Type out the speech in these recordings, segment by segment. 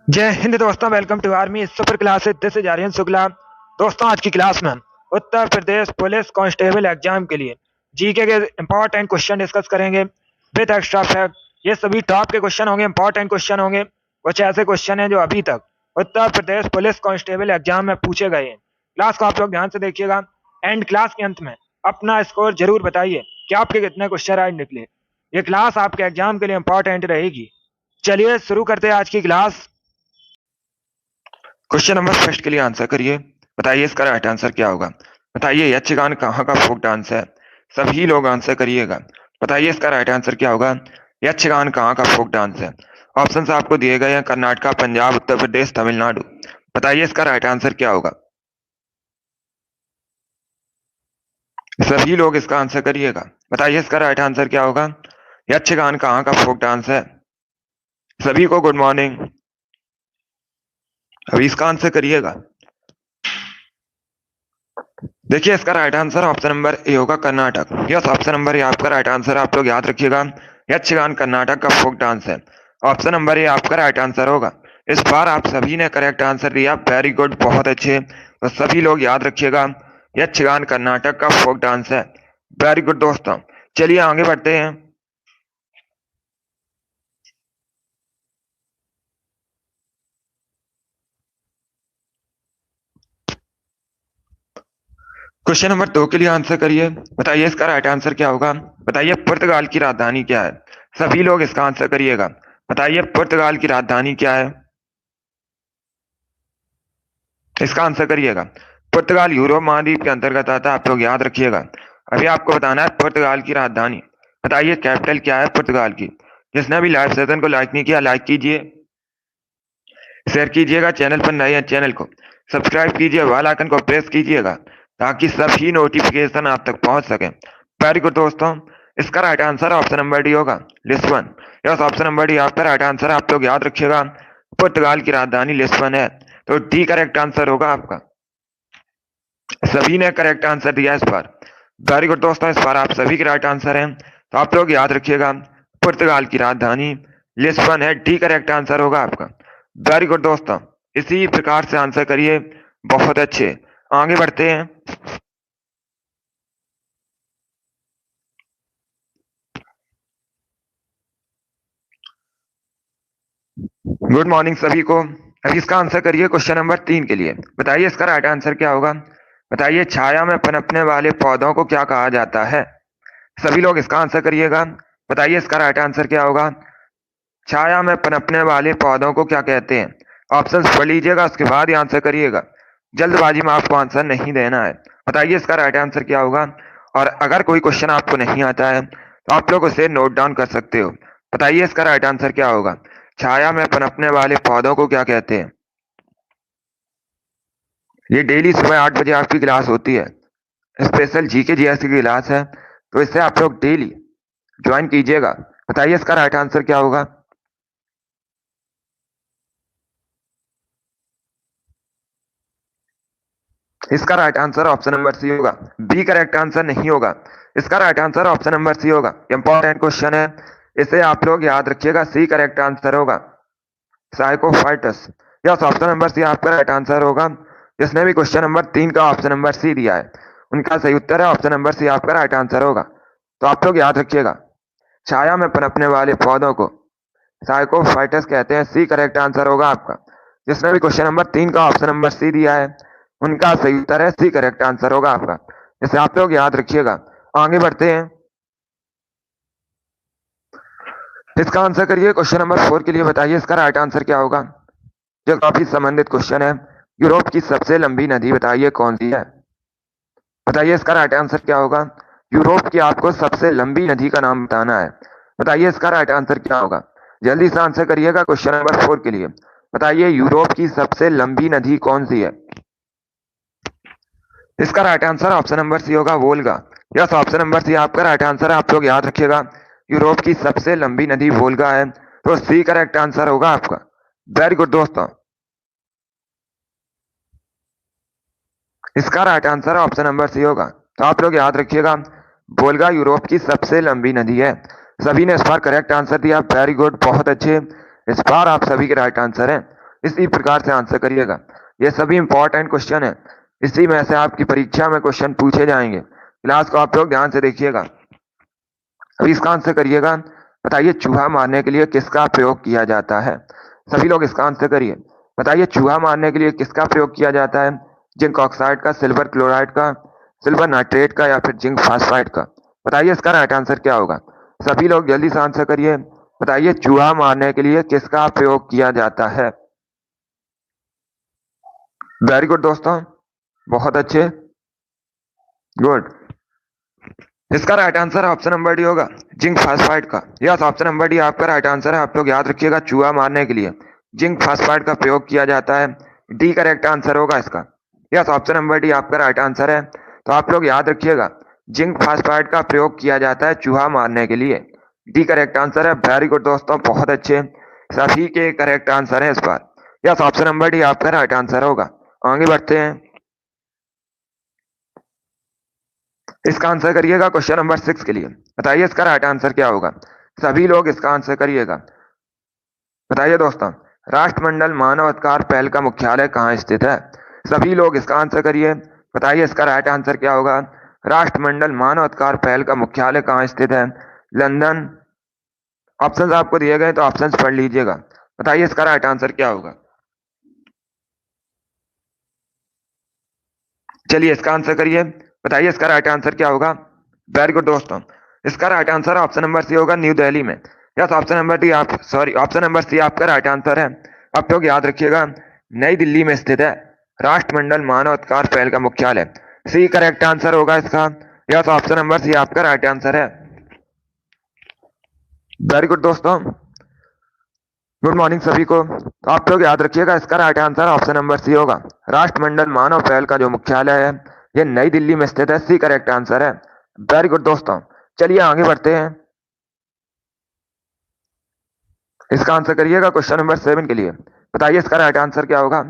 जय हिंद दोस्तों, welcome to army super classes. This is Aryan Shukla. दोस्तों, आज की क्लास में हम Uttar Pradesh police constable exam के लिए जीके के इंपॉर्टेंट क्वेश्चन डिस्कस करेंगे विद एक्स्ट्रा फैक्ट। ये सभी टॉप के क्वेश्चन होंगे, इंपॉर्टेंट क्वेश्चन होंगे। कुछ ऐसे क्वेश्चन हैं जो अभी तक उत्तर प्रदेश पुलिस कांस्टेबल एग्जाम में पूछे गए हैं। क्लास को आप लोग ध्यान से देखिएगा। एंड क्लास के अंत में अपना स्कोर जरूर बताइए कि आपके कितने क्वेश्चन राइट निकले। ये क्लास आपके एग्जाम के लिए इंपॉर्टेंट रहेगी। चलिए शुरू करते हैं आज की क्लास। क्वेश्चन नंबर फर्स्ट के लिए आंसर करिए। बताइए इसका राइट आंसर क्या होगा। बताइए यक्षगान कहाँ का फोक डांस है। सभी लोग आंसर करिएगा। बताइए इसका राइट आंसर क्या होगा। यक्षगान कहाँ का फोक डांस है। ऑप्शंस आपको दिए गए हैं कर्नाटका, पंजाब, उत्तर प्रदेश, तमिलनाडु। बताइए इसका राइट आंसर क्या होगा। सभी लोग इसका आंसर करिएगा। बताइए इसका राइट आंसर क्या होगा। यक्षगान कहाँ का फोक डांस है। सभी को गुड मॉर्निंग। अभी इसका आंसर करिएगा। देखिए इसका right answer option number A होगा, Karnataka. Yes, option number A आपका राइट आंसर। आप लोग याद रखिएगा, यक्षगान कर्नाटक का फोक डांस है। ऑप्शन नंबर ए आपका राइट आंसर होगा। इस बार आप सभी ने करेक्ट आंसर दिया, वेरी गुड, बहुत अच्छे। तो सभी लोग याद रखिएगा, यक्षगान कर्नाटक का फोक डांस है। वेरी गुड दोस्तों, चलिए आगे बढ़ते हैं। क्वेश्चन नंबर 2 के लिए आंसर करिए। बताइए इसका राइट आंसर क्या होगा। बताइए पुर्तगाल की राजधानी क्या है। सभी लोग इसका आंसर करिएगा। बताइए पुर्तगाल की राजधानी क्या है। इसका आंसर करिएगा। पुर्तगाल यूरोप महाद्वीप के अंतर्गत आता है, आप लोग याद रखिएगा। अभी आपको बताना है पुर्तगाल की राजधानी। बताइए कैपिटल क्या है पुर्तगाल की। जिसने अभी लाइव सेशन को लाइक नहीं किया, लाइक कीजिए, शेयर कीजिएगा। चैनल पर नए हैं, चैनल को सब्सक्राइब कीजिए, बेल आइकन को प्रेस कीजिएगा ताकि सभी नोटिफिकेशन आप तक पहुंच सके। वेरी गुड दोस्तों, इसका right answer option number D होगा, Lisbon. Yes, option number D आपका राइट आंसर। आप लोग याद रखिएगा, पुर्तगाल की राजधानी लिस्बन है। तो डी करेक्ट आंसर होगा आपका। सभी ने करेक्ट आंसर दिया इस बार। वेरी गुड दोस्तों, इस बार आप सभी के राइट आंसर हैं। तो आप लोग याद रखिएगा, पुर्तगाल की राजधानी लिस्बन है। डी करेक्ट आंसर होगा आपका। वेरी गुड दोस्तों, इसी प्रकार से आंसर करिए, बहुत अच्छे। आगे बढ़ते हैं। गुड मॉर्निंग सभी को। अभी इसका आंसर करिए क्वेश्चन नंबर 3 के लिए। बताइए इसका राइट आंसर क्या होगा। बताइए छाया में पनपने वाले पौधों को क्या कहा जाता है। सभी लोग इसका आंसर करिएगा। बताइए इसका राइट आंसर क्या होगा। छाया में पनपने वाले पौधों को क्या कहते हैं। ऑप्शंस पढ़ लीजिएगा, उसके बाद ही आंसर करिएगा। जल्दबाजी में आपको आंसर नहीं देना है। बताइए इसका राइट आंसर क्या होगा। और अगर कोई क्वेश्चन आपको नहीं आता है तो आप लोग उसे नोट डाउन कर सकते हो। बताइए इसका राइट आंसर क्या होगा। छाया में पनपने वाले पौधों को क्या कहते हैं। ये डेली सुबह 8 बजे आपकी क्लास होती है, स्पेशल जीके जीएस की क्लास है। तो इससे आप लोग डेली ज्वाइन कीजिएगा। बताइए इसका राइट आंसर क्या होगा। इसका right answer option number C होगा, बी करेक्ट आंसर नहीं होगा। इसका right answer option number C होगा। इंपॉर्टेंट क्वेश्चन है, इसे आप लोग याद रखिएगा। सी करेक्ट आंसर होगा, साइकोफाइटस। यस, ऑप्शन नंबर सी आपका राइट आंसर होगा। जिसने भी क्वेश्चन नंबर 3 का ऑप्शन नंबर सी दिया है उनका सही उत्तर है ऑप्शन नंबर सी आपका राइट आंसर होगा। तो आप लोग याद रखिएगा, छाया में पनपने वाले पौधों को साइकोफाइटस कहते हैं। सी करेक्ट आंसर होगा आपका। जिसने भी क्वेश्चन नंबर 3 का ऑप्शन नंबर सी दिया है उनका सही उत्तर है सी करेक्ट आंसर होगा आपका। इसे आप लोग याद रखिएगा। आगे बढ़ते हैं। इसका आंसर करिए क्वेश्चन नंबर 4 के लिए। बताइए इसका राइट आंसर क्या होगा। जो काफी संबंधित क्वेश्चन है। यूरोप की सबसे लंबी नदी बताइए कौन सी है। बताइए इसका राइट आंसर क्या होगा। यूरोप की आपको सबसे लंबी नदी का नाम बताना है। बताइए इसका राइट आंसर क्या होगा। जल्दी से आंसर करिएगा क्वेश्चन नंबर 4 के लिए। बताइए यूरोप की सबसे लंबी नदी कौन सी है। इसका right answer option number C होगा, Volga. Yes, option number C आपका राइट आंसर है। आप लोग याद रखिएगा, यूरोप की सबसे लंबी नदी वोल्गा है। तो सी करेक्ट आंसर होगा आपका। वेरी गुड दोस्तों, इसका right answer option number C होगा। तो आप लोग याद रखिएगा, वोल्गा यूरोप की सबसे लंबी नदी है। सभी ने इस बार करेक्ट आंसर दिया, वेरी गुड, बहुत अच्छे। इस बार आप सभी के राइट आंसर हैं। इसी प्रकार से आंसर करिएगा। ये सभी इंपॉर्टेंट क्वेश्चन है, इसी में से आपकी परीक्षा में क्वेश्चन पूछे जाएंगे। क्लास को आप लोग ध्यान से देखिएगा। अभी इसका आंसर करिएगा। बताइए चूहा मारने के लिए किसका प्रयोग किया जाता है? सभी लोग इसका आंसर करिए। बताइए चूहा मारने के लिए किसका प्रयोग किया जाता है? जिंक ऑक्साइड का, सिल्वर क्लोराइड का, सिल्वर नाइट्रेट का या फिर जिंक फास्फाइड का? बताइए इसका राइट आंसर क्या होगा? सभी लोग जल्दी से आंसर करिए। बताइए चूहा मारने के लिए किसका प्रयोग किया जाता है? वेरी गुड दोस्तों, बहुत अच्छे, गुड। इसका right answer option number D होगा, जिंक फास्फाइड का। यस, ऑप्शन नंबर डी आपका राइट आंसर है। आप लोग याद रखिएगा, चूहा मारने के लिए जिंक फास्फाइड का प्रयोग किया जाता है। डी करेक्ट आंसर होगा इसका। यस, ऑप्शन नंबर डी आपका राइट आंसर है। तो आप लोग याद रखिएगा, जिंक फास्फाइड का प्रयोग किया जाता है चूहा मारने के लिए। डी करेक्ट आंसर है। वेरी गुड दोस्तों, बहुत अच्छे, सभी के करेक्ट आंसर है इस बार। यस, ऑप्शन नंबर डी आपका राइट आंसर होगा। आगे बढ़ते हैं। इसका आंसर करिएगा क्वेश्चन नंबर 6 के लिए। बताइए इसका राइट आंसर क्या होगा? सभी लोग इसका आंसर करिएगा। बताइए दोस्तों, राष्ट्रमंडल मानव अधिकार पहल का मुख्यालय कहाँ स्थित है? सभी लोग इसका आंसर करिए। बताइए इसका राइट आंसर क्या होगा? राष्ट्रमंडल मानव अधिकार पहल का मुख्यालय कहाँ स्थित है? लंदन। ऑप्शंस आपको दिए गए तो ऑप्शंस पढ़ लीजिएगा। बताइए इसका राइट आंसर क्या होगा? चलिए इसका आंसर करिए। बताइए इसका राइट आंसर क्या होगा? वेरी गुड दोस्तों, इसका right answer option number C होगा, न्यू दिल्ली में। यस, ऑप्शन नंबर डी आप सॉरी ऑप्शन नंबर सी आपका राइट आंसर है। आप लोग याद रखिएगा, नई दिल्ली में स्थित है राष्ट्रमंडल मानव अधिकार पहल का मुख्यालय। सी करेक्ट आंसर होगा इसका। यस, ऑप्शन नंबर सी आपका राइट आंसर है। वेरी गुड दोस्तों, गुड मॉर्निंग सभी को। तो आप लोग याद रखिएगा, इसका right answer option number C होगा। राष्ट्रमंडल मानव पहल का जो मुख्यालय है ये नई दिल्ली में स्थित है। सी करेक्ट आंसर है। वेरी गुड दोस्तों, चलिए आगे बढ़ते हैं। इसका आंसर करिएगा क्वेश्चन नंबर 7 के लिए। बताइए इसका राइट आंसर क्या होगा?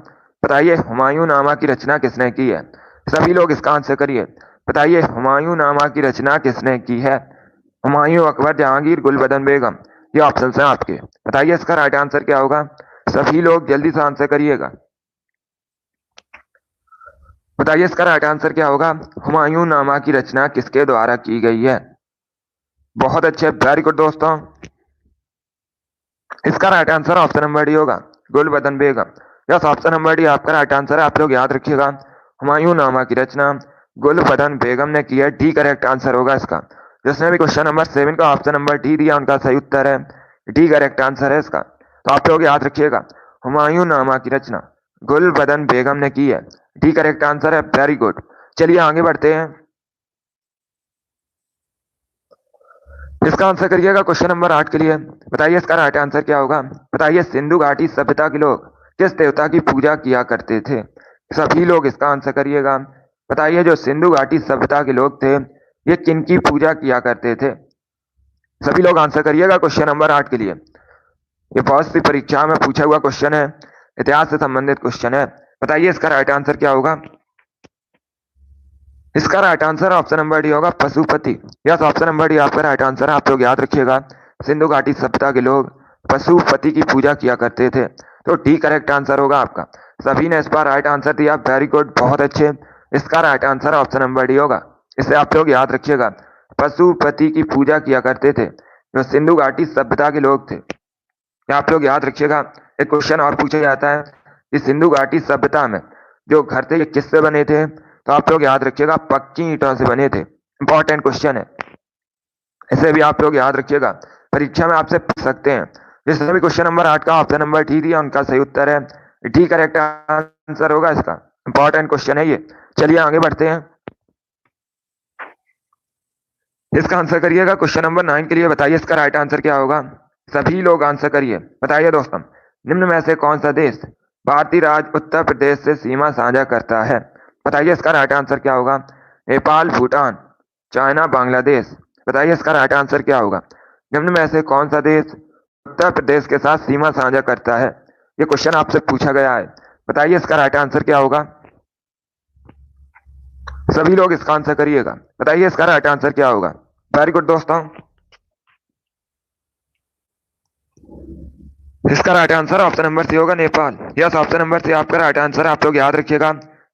बताइए हुमायूं नामा की रचना किसने की है? सभी लोग इसका आंसर करिए। बताइए हुमायूं नामा की रचना किसने की है? हुमायूं, अकबर, जहांगीर, गुलबदन बेगम। ये ऑप्शन है आपके। बताइए इसका राइट आंसर क्या होगा? सभी लोग जल्दी से आंसर करिएगा। बताइए इसका राइट आंसर क्या होगा? हुमायूं नामा की रचना किसके द्वारा की गई है? बहुत अच्छे, वेरी गुड दोस्तों। इसका right answer option number D होगा, गुलबदन बेगम। यस, ऑप्शन नंबर डी आपका राइट आंसर है। आप लोग याद रखिएगा, हुमायूं नामा की रचना गुलबदन बेगम ने की है। डी करेक्ट आंसर होगा इसका। जिसने भी क्वेश्चन नंबर 7 का ऑप्शन नंबर डी दिया उनका सही उत्तर है। डी करेक्ट आंसर है इसका। तो आप लोग याद रखिएगा, हुमायूं नामा की रचना गुलबदन बेगम ने की है। डी करेक्ट आंसर है। वेरी गुड, चलिए आगे बढ़ते हैं। इसका आंसर करिएगा क्वेश्चन नंबर 8 के लिए। बताइए इसका राइट आंसर क्या होगा? बताइए सिंधु घाटी सभ्यता के लोग किस देवता की पूजा किया करते थे? सभी लोग इसका आंसर करिएगा। बताइए जो सिंधु घाटी सभ्यता के लोग थे ये किनकी पूजा किया करते थे? सभी लोग आंसर करिएगा क्वेश्चन नंबर 8 के लिए। ये बहुत सी परीक्षा में पूछा हुआ क्वेश्चन है, इतिहास से संबंधित क्वेश्चन है। बताइए इसका राइट आंसर क्या होगा? इसका right answer option number D होगा, Pashupati. Yes, option number D आपका राइट आंसर है। आप लोग याद रखिएगा, सिंधु घाटी सभ्यता के लोग पशुपति की पूजा किया करते थे। तो डी करेक्ट आंसर होगा आपका। सभी ने इस बार राइट आंसर दिया, वेरी गुड, बहुत अच्छे। इसका right answer option number D होगा। इसे आप लोग याद रखिएगा, पशुपति की पूजा किया करते थे जो सिंधु घाटी सभ्यता के लोग थे। आप लोग याद रखिएगा, एक क्वेश्चन और पूछा जाता है कि सिंधु घाटी सभ्यता में जो घर थे ये किससे बने थे? तो आप लोग याद रखिएगा, पक्की ईंटों से बने थे। इंपॉर्टेंट क्वेश्चन है, इसे भी आप लोग याद रखिएगा, परीक्षा में आपसे पूछ सकते हैं। जिसने भी क्वेश्चन नंबर 8 का ऑप्शन नंबर डी दिया उनका सही उत्तर है। डी करेक्ट आंसर होगा इसका। इंपॉर्टेंट क्वेश्चन है ये। चलिए आगे बढ़ते हैं। इसका आंसर करिएगा क्वेश्चन नंबर 9 के लिए। बताइए इसका राइट आंसर क्या होगा? सभी लोग आंसर करिए। बताइए दोस्तों, निम्न में से कौन सा देश भारतीय राज्य उत्तर प्रदेश से सीमा साझा करता है? बताइए इसका राइट आंसर क्या होगा? नेपाल, भूटान, चाइना, बांग्लादेश। बताइए इसका राइट आंसर क्या होगा? निम्न में से कौन सा देश उत्तर प्रदेश के साथ सीमा साझा करता है? ये क्वेश्चन आपसे पूछा गया है। बताइए इसका राइट आंसर क्या होगा? सभी लोग इसका आंसर करिएगा। बताइए इसका राइट आंसर क्या होगा? वेरी गुड दोस्तों, इसका right answer option number C होगा, Nepal. Yes, option number C आपका राइट आंसर, आप लोग याद रखिएगा।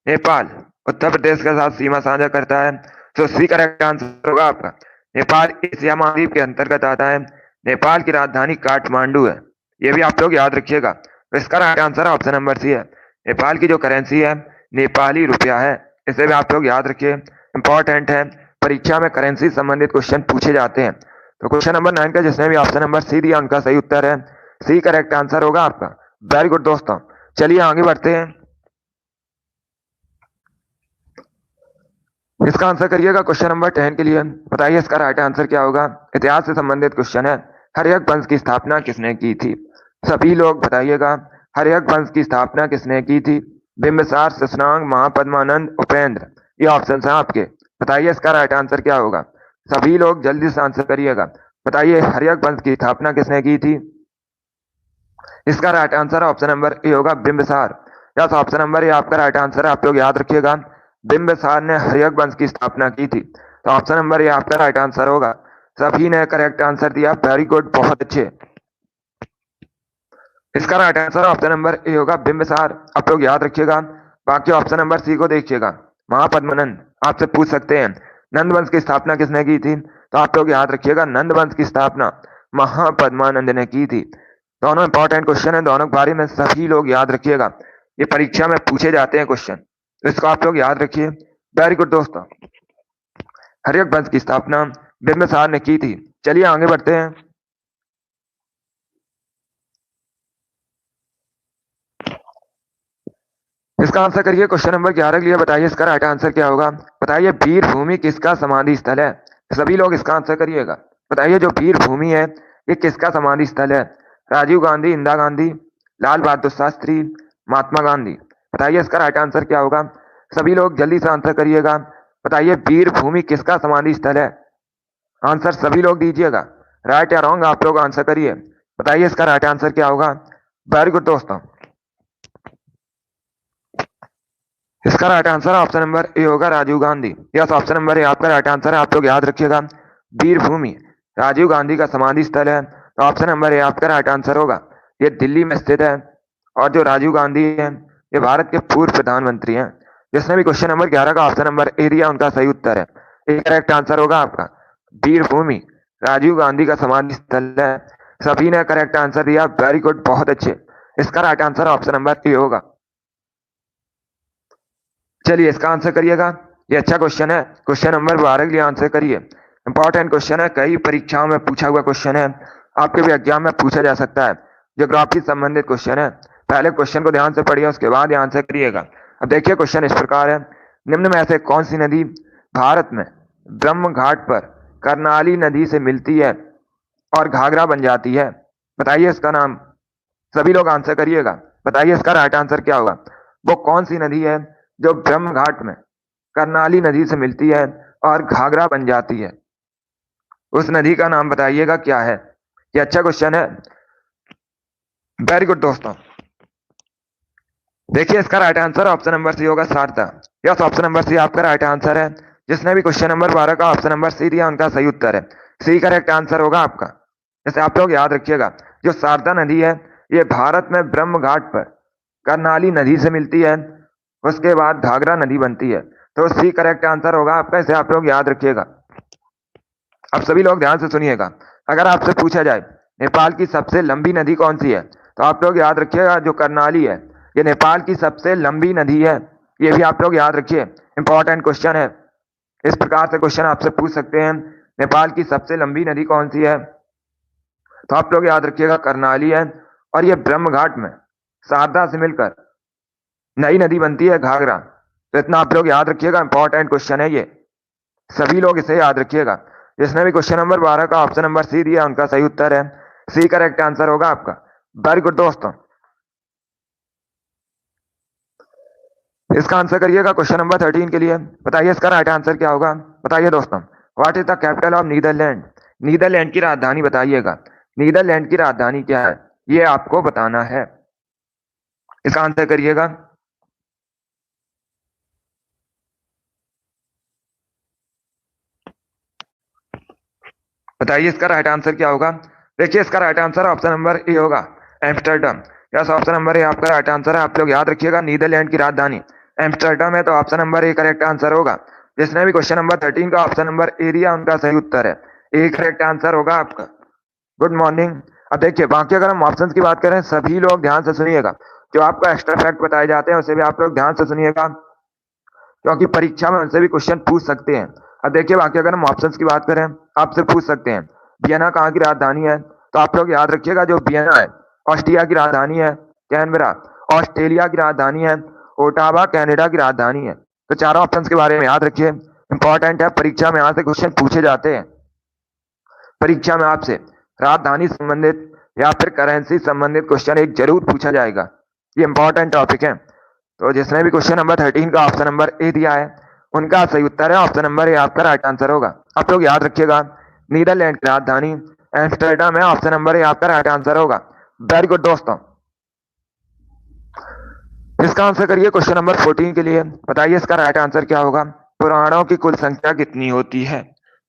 नेपाल उत्तर प्रदेश के साथ सीमा साझा करता है, तो सी करेक्ट आंसर होगा आपका। नेपाल एशिया महाद्वीप के अंतर्गत आता है। नेपाल की राजधानी काठमांडू है, ये भी आप लोग याद रखिएगा। तो इसका right answer option number C है। नेपाल की जो करेंसी है नेपाली रुपया है, इसे भी आप लोग याद रखिए, इंपॉर्टेंट है। परीक्षा में करेंसी संबंधित क्वेश्चन पूछे जाते हैं। तो क्वेश्चन नंबर 9 का जिसने भी ऑप्शन नंबर सी दिया उनका सही उत्तर है, सी करेक्ट आंसर होगा आपका। वेरी गुड दोस्तों, चलिए आगे बढ़ते हैं। इसका आंसर करिएगा क्वेश्चन नंबर 10 के लिए। बताइए इसका राइट आंसर क्या होगा। इतिहास से संबंधित क्वेश्चन है। हर्यक वंश की स्थापना किसने की थी? सभी लोग बताइएगा, हर्यक वंश की स्थापना किसने की थी? बिंबिसार, शशांक, महापद्मानंद, उपेंद्र, ये ऑप्शन है आपके। बताइए इसका राइट आंसर क्या होगा। सभी लोग जल्दी से आंसर करिएगा। बताइए हर्यक वंश की स्थापना किसने की थी? इसका right answer option number A होगा, Bimbisara. Yes, option number A आपका राइट आंसर है, आप लोग याद रखिएगा। बिंबिसार ने हर्यक वंश की स्थापना की थी, तो ऑप्शन नंबर ए आपका राइट आंसर होगा। सभी ने करेक्ट आंसर दिया, वेरी गुड, बहुत अच्छे। इसका right answer option number A होगा, बिंबिसार, आप लोग याद रखिएगा। बाकी ऑप्शन नंबर सी को देखिएगा, महापद्मनंद। आपसे पूछ सकते हैं नंद वंश की स्थापना किसने की थी, तो आप लोग याद रखिएगा नंद वंश की स्थापना महापद्मानंद ने की थी। दोनों इंपॉर्टेंट क्वेश्चन है, दोनों के बारे में सभी लोग याद रखिएगा, ये परीक्षा में पूछे जाते हैं क्वेश्चन, तो इसको आप लोग याद रखिए। वेरी गुड दोस्तों, हर्यक वंश की स्थापना बिंबिसार ने की थी। चलिए आगे बढ़ते हैं। इसका आंसर करिए क्वेश्चन नंबर 11 के लिए। बताइए इसका राइट आंसर क्या होगा। बताइए वीर भूमि किसका समाधि स्थल है? सभी लोग इसका आंसर करिएगा। बताइए जो वीर भूमि है ये किसका समाधि स्थल है? राजीव गांधी, इंदिरा गांधी, लाल बहादुर शास्त्री, महात्मा गांधी। बताइए इसका राइट आंसर क्या होगा। सभी लोग जल्दी से आंसर करिएगा। बताइए वीर भूमि किसका समाधि स्थल है? आंसर सभी लोग दीजिएगा, राइट या रॉन्ग आप लोग आंसर करिए। बताइए इसका राइट आंसर क्या होगा। वेरी गुड दोस्तों, इसका right answer option number A होगा, Rajiv Gandhi. Yes, option number A आपका राइट आंसर है, आप लोग याद रखिएगा। वीर भूमि राजीव गांधी का समाधि स्थल है, तो ऑप्शन नंबर ए आपका राइट आंसर होगा। ये दिल्ली में स्थित है, और जो राजीव गांधी है ये भारत के पूर्व प्रधानमंत्री हैं। जिसने भी क्वेश्चन नंबर 11 का ऑप्शन नंबर ए दिया उनका सही उत्तर है, ये करेक्ट आंसर होगा आपका। वीर भूमि राजीव गांधी का समाधि स्थल है। सभी ने करेक्ट आंसर दिया, वेरी गुड, बहुत अच्छे। इसका right answer option number A होगा। चलिए इसका आंसर करिएगा, ये अच्छा क्वेश्चन है। क्वेश्चन नंबर 12 के लिए आंसर करिए। इंपॉर्टेंट क्वेश्चन है, कई परीक्षाओं में पूछा हुआ क्वेश्चन है, आपके भी एग्जाम में पूछा जा सकता है। ज्योग्राफी संबंधित क्वेश्चन है। पहले क्वेश्चन को ध्यान से पढ़िए, उसके बाद आंसर करिएगा। अब देखिए क्वेश्चन इस प्रकार है, निम्न में से कौन सी नदी भारत में ब्रह्म घाट पर करनाली नदी से मिलती है और घाघरा बन जाती है? बताइए इसका नाम, सभी लोग आंसर करिएगा। बताइए इसका राइट आंसर क्या होगा। वो कौन सी नदी है जो ब्रह्म घाट में करनाली नदी से मिलती है और घाघरा बन जाती है? उस नदी का नाम बताइएगा क्या है। ये अच्छा क्वेश्चन है, वेरी गुड दोस्तों। देखिए इसका right answer option number C होगा, Sharda. Yes, option number C आपका राइट आंसर है। जिसने भी क्वेश्चन नंबर 12 का ऑप्शन नंबर सी दिया उनका सही उत्तर है, सी करेक्ट आंसर होगा आपका। जैसे आप लोग याद रखिएगा, जो शारदा नदी है ये भारत में ब्रह्म घाट पर करनाली नदी से मिलती है, उसके बाद घाघरा नदी बनती है, तो सी करेक्ट आंसर होगा आपका। इसे आप लोग याद रखिएगा। अब सभी लोग ध्यान से सुनिएगा, अगर आपसे पूछा जाए नेपाल की सबसे लंबी नदी कौन सी है, तो आप लोग याद रखिएगा जो करनाली है ये नेपाल की सबसे लंबी नदी है, ये भी आप लोग याद रखिए, इंपॉर्टेंट क्वेश्चन है। इस प्रकार से क्वेश्चन आपसे पूछ सकते हैं, नेपाल की सबसे लंबी नदी कौन सी है, तो आप लोग याद रखिएगा करनाली है। और ये ब्रह्म घाट में शारदा से मिलकर नई नदी बनती है घाघरा, तो इतना आप लोग याद रखिएगा, इंपॉर्टेंट क्वेश्चन है ये, सभी लोग इसे याद रखिएगा। जिसने भी क्वेश्चन नंबर 12 का ऑप्शन नंबर सी दिया उनका सही उत्तर है, सी करेक्ट आंसर होगा आपका। वेरी गुड दोस्तों, इसका आंसर करिएगा क्वेश्चन नंबर 13 के लिए। बताइए इसका राइट आंसर क्या होगा। बताइए दोस्तों, what is the capital of Netherland? Netherland की राजधानी बताइएगा। नीदरलैंड की राजधानी क्या है ये आपको बताना है, इसका आंसर करिएगा। बताइए इसका राइट आंसर क्या होगा। देखिए इसका right answer option number A होगा, Amsterdam. Yes, option number A आपका राइट आंसर है। आप लोग याद रखिएगा, नीदरलैंड की राजधानी एम्स्टर्डम है, तो option number A correct answer होगा। जिसने भी क्वेश्चन नंबर 13 का ऑप्शन नंबर ए दिया उनका सही उत्तर है, ए करेक्ट आंसर होगा आपका। Good morning. अब देखिए बाकी अगर हम ऑप्शंस की बात करें, सभी लोग ध्यान से सुनिएगा, जो आपको एक्स्ट्रा फैक्ट बताए जाते हैं उसे भी आप लोग ध्यान से सुनिएगा, क्योंकि परीक्षा में उनसे भी क्वेश्चन पूछ सकते हैं। अब देखिए बाकी अगर हम ऑप्शंस की बात करें, आपसे पूछ सकते हैं वियना कहाँ की राजधानी है, तो आप लोग याद रखिएगा जो वियना है ऑस्ट्रिया की राजधानी है, कैनबरा ऑस्ट्रेलिया की राजधानी है, ओटावा कनाडा की राजधानी है। तो चारों ऑप्शंस के बारे में याद रखिए, इंपॉर्टेंट है, परीक्षा में यहाँ से क्वेश्चन पूछे जाते हैं। परीक्षा में आपसे राजधानी संबंधित या फिर करेंसी संबंधित क्वेश्चन एक जरूर पूछा जाएगा, ये इंपॉर्टेंट टॉपिक है। तो जिसने भी क्वेश्चन नंबर 13 का ऑप्शन नंबर ए दिया है उनका सही उत्तर है, ऑप्शन नंबर ए आपका राइट आंसर होगा। आप लोग याद रखिएगा, नीदरलैंड की राजधानी एम्स्टर्डम है, ऑप्शन नंबर ए आपका राइट आंसर होगा। वेरी गुड दोस्तों, इसका आंसर करिए क्वेश्चन नंबर 14 के लिए। बताइए इसका राइट आंसर क्या होगा। पुराणों की कुल संख्या कितनी होती है?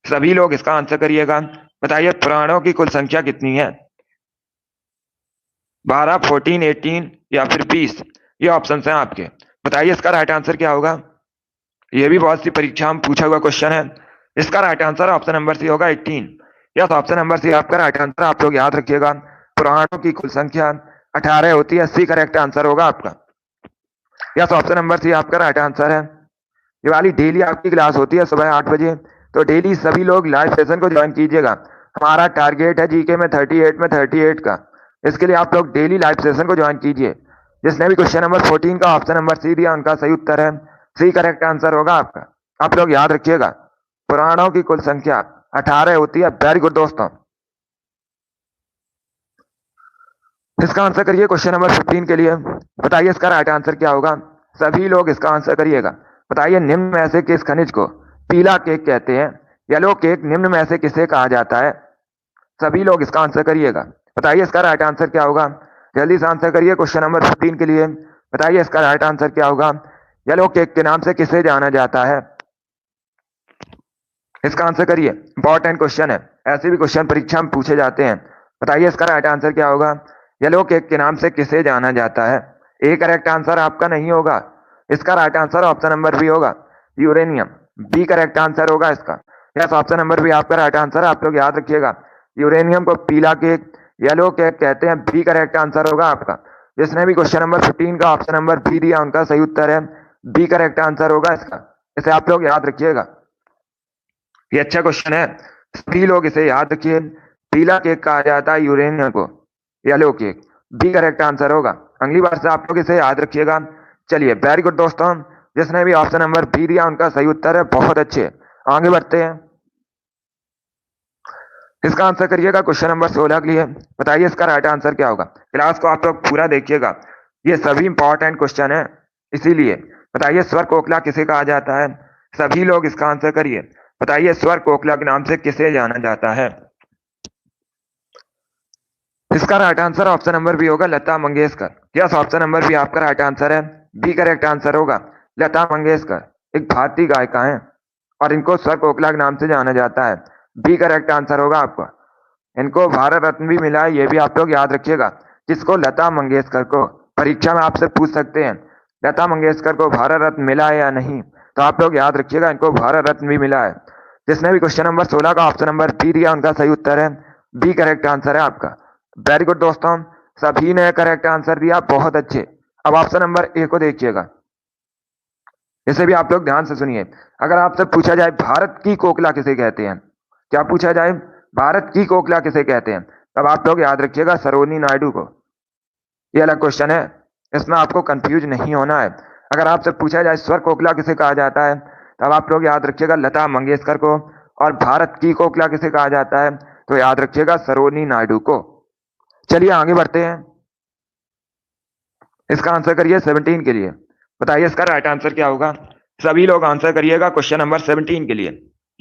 सभी लोग इसका आंसर करिएगा। बताइए पुराणों की कुल संख्या कितनी है? 12, 14, 18 या फिर 20? ये ऑप्शन हैं आपके। बताइए इसका राइट आंसर क्या होगा। ये भी बहुत सी परीक्षा में पूछा हुआ क्वेश्चन है। इसका right answer option number C होगा 18। यस, ऑप्शन नंबर सी आपका राइट आंसर। आप लोग याद रखिएगा, पुराणों की कुल संख्या 18 होती है, सी करेक्ट आंसर होगा आपका। यस, ऑप्शन नंबर सी आपका राइट आंसर है। ये वाली डेली आपकी क्लास होती है सुबह 8 बजे, तो डेली सभी लोग लाइव सेशन को ज्वाइन कीजिएगा। हमारा टारगेट है जीके में 38 का, इसके लिए आप लोग डेली लाइव सेशन को ज्वाइन कीजिए। जिसने भी क्वेश्चन नंबर 14 का ऑप्शन नंबर सी दिया उनका सही उत्तर है, सी करेक्ट आंसर होगा आपका। आप लोग याद रखिएगा, पुराणों की कुल संख्या 18 होती है। वेरी गुड दोस्तों, इसका आंसर करिए क्वेश्चन नंबर 15 के लिए। बताइए इसका राइट आंसर क्या होगा। सभी लोग इसका आंसर करिएगा। बताइए निम्न में से किस खनिज को पीला केक कहते हैं? येलो केक निम्न में से किसे कहा जाता है? सभी लोग इसका आंसर करिएगा। बताइए इसका राइट आंसर क्या होगा। जल्दी से आंसर करिए क्वेश्चन नंबर 15 के लिए। बताइए इसका राइट आंसर क्या होगा। येलो केक के नाम से किसे जाना जाता है? इसका आंसर करिए, इंपॉर्टेंट क्वेश्चन है, ऐसे भी क्वेश्चन परीक्षा में पूछे जाते हैं। बताइए इसका राइट आंसर क्या होगा। येलो केक के नाम से किसे जाना जाता है? ए करेक्ट आंसर आपका नहीं होगा, इसका right answer option number B होगा, यूरेनियम। बी करेक्ट आंसर होगा इसका। यस, ऑप्शन नंबर बी आपका राइट आंसर। आप लोग याद रखिएगा, यूरेनियम को पीला केक, येलो केक कहते हैं। बी करेक्ट आंसर होगा आपका। जिसने भी क्वेश्चन नंबर 15 का ऑप्शन नंबर बी दिया उनका सही उत्तर है, बी करेक्ट आंसर होगा इसका। इसे आप लोग याद रखिएगा, ये अच्छा क्वेश्चन है, सभी लोग इसे याद रखिए। पीला केक कहा जाता है यूरेनियम को, yellow cake. B correct answer होगा। अगली बार से आप लोग इसे याद रखिएगा। चलिए वेरी गुड दोस्तों, जिसने भी ऑप्शन नंबर बी दिया उनका सही उत्तर है, बहुत अच्छे। आगे बढ़ते हैं, इसका आंसर करिएगा क्वेश्चन नंबर 16 के लिए। बताइए इसका राइट आंसर क्या होगा। क्लास को आप लोग पूरा देखिएगा, ये सभी इंपॉर्टेंट क्वेश्चन है, इसीलिए। बताइए स्वर कोकिला किसे कहा जाता है? सभी लोग इसका आंसर करिए। बताइए स्वर कोकिला के नाम से किसे जाना जाता है? इसका right answer option number B होगा, Lata Mangeshkar. Yes, option number B आपका राइट आंसर है, बी करेक्ट आंसर होगा। लता मंगेशकर एक भारतीय गायिका है और इनको स्वर कोकिला के नाम से जाना जाता है। बी करेक्ट आंसर होगा आपका। इनको भारत रत्न भी मिला है, ये भी आप लोग याद रखिएगा। जिसको लता मंगेशकर को परीक्षा में आपसे पूछ सकते हैं, लता मंगेशकर को भारत रत्न मिला है या नहीं, तो आप लोग याद रखिएगा इनको भारत रत्न भी मिला है। जिसने भी क्वेश्चन नंबर 16 का ऑप्शन नंबर बी दिया उनका सही उत्तर है, बी करेक्ट आंसर है आपका। वेरी गुड दोस्तों, सभी ने करेक्ट आंसर दिया, बहुत अच्छे। अब ऑप्शन नंबर ए को देखिएगा, इसे भी आप लोग ध्यान से सुनिए। अगर आपसे पूछा जाए भारत की कोकिला किसे कहते हैं, क्या पूछा जाए, भारत की कोकिला किसे कहते हैं, तब आप लोग याद रखिएगा सरोजिनी नायडू को। ये अलग क्वेश्चन है, इसमें आपको कंफ्यूज नहीं होना है। अगर आपसे पूछा जाए स्वर कोकिला किसे कहा जाता है, तब आप लोग याद रखिएगा लता मंगेशकर को। और भारत की कोकिला किसे कहा जाता है, तो याद रखिएगा सरोजिनी नायडू को। चलिए आगे बढ़ते हैं, इसका आंसर करिए 17 के लिए। बताइए इसका राइट आंसर क्या होगा। सभी लोग आंसर करिएगा क्वेश्चन नंबर 17 के लिए,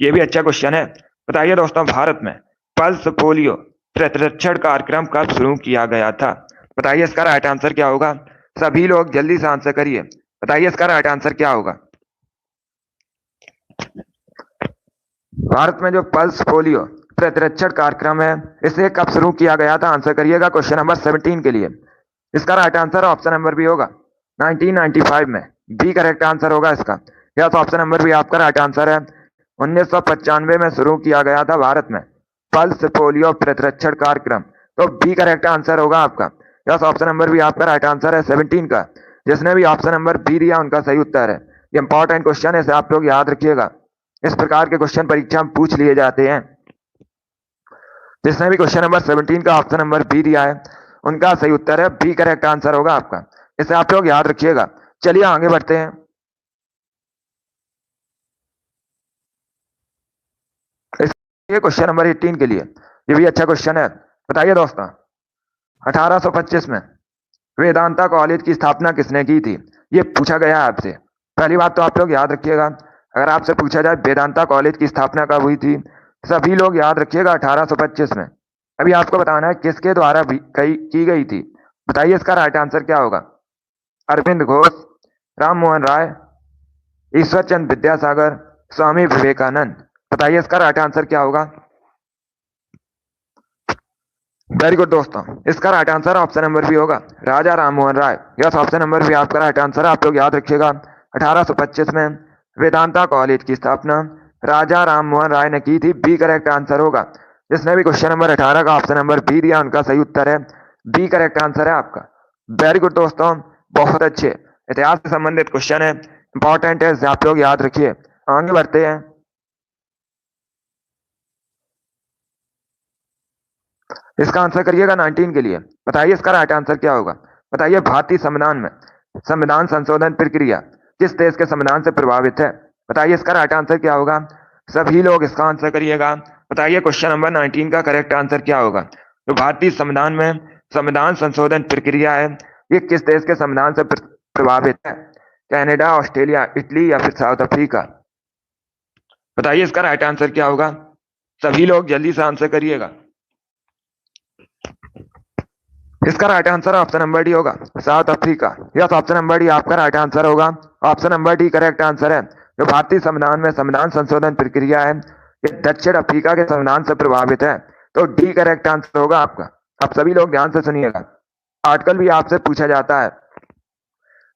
ये भी अच्छा क्वेश्चन है। बताइए दोस्तों, भारत में पल्स पोलियो प्रतिरक्षण कार्यक्रम कब शुरू किया गया था? बताइए इसका राइट आंसर क्या होगा। सभी लोग जल्दी से आंसर करिए। बताइए इसका राइट आंसर क्या होगा। भारत में जो पल्स पोलियो प्रतिरक्षण कार्यक्रम है, इसे कब शुरू किया गया था? आंसर करिएगा क्वेश्चन नंबर 17 के लिए। इसका right answer option number B होगा 1995 में। बी करेक्ट आंसर होगा इसका। यस, ऑप्शन नंबर बी आपका राइट आंसर है। 1995 में शुरू किया गया था भारत में पल्स पोलियो प्रतिरक्षण कार्यक्रम। तो बी करेक्ट आंसर होगा आपका। यस, ऑप्शन नंबर बी आपका राइट आंसर है 17 का। जिसने भी ऑप्शन नंबर बी दिया उनका सही उत्तर है। ये इंपॉर्टेंट क्वेश्चन है, इसे आप लोग याद रखिएगा। इस प्रकार के क्वेश्चन परीक्षा में पूछ लिए जाते हैं। जिसने भी क्वेश्चन नंबर 17 का ऑप्शन नंबर बी दिया है उनका सही उत्तर है बी करेक्ट आंसर होगा आपका। इसे आप लोग याद रखिएगा। चलिए आगे बढ़ते हैं। ये क्वेश्चन नंबर 18 के लिए, ये भी अच्छा क्वेश्चन है। बताइए दोस्तों, 1825 में वेदांता कॉलेज की स्थापना किसने की थी? ये पूछा गया है आपसे। पहली बात तो आप लोग याद रखिएगा, अगर आपसे पूछा जाए वेदांता कॉलेज की स्थापना कब हुई थी, सभी लोग याद रखिएगा 1825 में। अभी आपको बताना है किसके द्वारा की गई थी। बताइए इसका राइट आंसर क्या होगा? अरविंद घोष, राम मोहन राय, ईश्वर चंद विद्यासागर, स्वामी विवेकानंद। बताइए इसका राइट आंसर क्या होगा? वेरी गुड दोस्तों, इसका right answer option number B होगा Raja Ram Mohan Roy. Yes, option number B आपका राइट आंसर है। आप लोग याद रखिएगा 1825 में वेदांता कॉलेज की स्थापना राजा राम मोहन राय ने की थी। बी करेक्ट आंसर होगा। जिसने भी क्वेश्चन नंबर 18 का ऑप्शन नंबर बी दिया उनका सही उत्तर है बी करेक्ट आंसर है आपका। वेरी गुड दोस्तों, बहुत अच्छे। इतिहास से संबंधित क्वेश्चन है, इंपॉर्टेंट है, आप लोग याद रखिए। आगे बढ़ते हैं। इसका आंसर करिएगा 19 के लिए। बताइए इसका राइट आंसर क्या होगा? बताइए भारतीय संविधान में संविधान संशोधन प्रक्रिया किस देश के संविधान से प्रभावित है? बताइए इसका राइट आंसर क्या होगा? सभी लोग इसका आंसर करिएगा। बताइए क्वेश्चन नंबर 19 का करेक्ट आंसर क्या होगा? तो भारतीय संविधान में संविधान संशोधन प्रक्रिया है, ये किस देश के संविधान से प्रभावित है? कनाडा, ऑस्ट्रेलिया, इटली या फिर साउथ अफ्रीका? बताइए इसका राइट आंसर क्या होगा? सभी लोग जल्दी से आंसर करिएगा। इसका right answer option number D होगा South Africa. Yes, option number D आपका राइट आंसर होगा। Option number D correct answer है। जो भारतीय संविधान में संविधान संशोधन प्रक्रिया है ये दक्षिण अफ्रीका के संविधान से प्रभावित है। तो डी करेक्ट आंसर होगा आपका। आप सभी लोग ध्यान से सुनिएगा, आर्टिकल भी आपसे पूछा जाता है।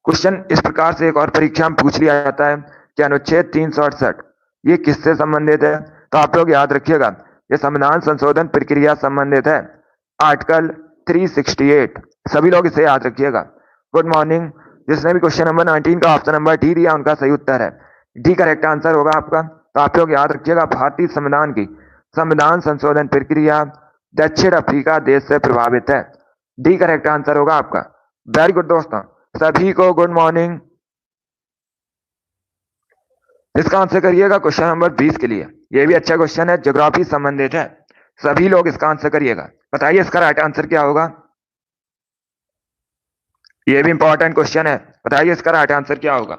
क्वेश्चन इस प्रकार से एक और परीक्षा में पूछ लिया जाता है कि अनुच्छेद 368 ये किससे संबंधित है? तो आप लोग याद रखिएगा, ये संविधान संशोधन प्रक्रिया संबंधित है। आर्टिकल 368, सभी लोग इसे याद रखिएगा। Good morning. जिसने भी क्वेश्चन नंबर 19 का ऑप्शन नंबर डी दिया उनका सही उत्तर है डी करेक्ट आंसर होगा आपका। तो आप लोग याद रखिएगा भारतीय संविधान की संविधान संशोधन प्रक्रिया दक्षिण अफ्रीका देश से प्रभावित है। डी करेक्ट आंसर होगा आपका। वेरी गुड दोस्तों, सभी को गुड मॉर्निंग। इसका आंसर करिएगा क्वेश्चन नंबर 20 के लिए। यह भी अच्छा क्वेश्चन है, ज्योग्राफी संबंधित है। सभी लोग इसका आंसर करिएगा। बताइए इसका राइट आंसर क्या होगा? यह भी इंपॉर्टेंट क्वेश्चन है, बताइए इसका राइट आंसर क्या होगा?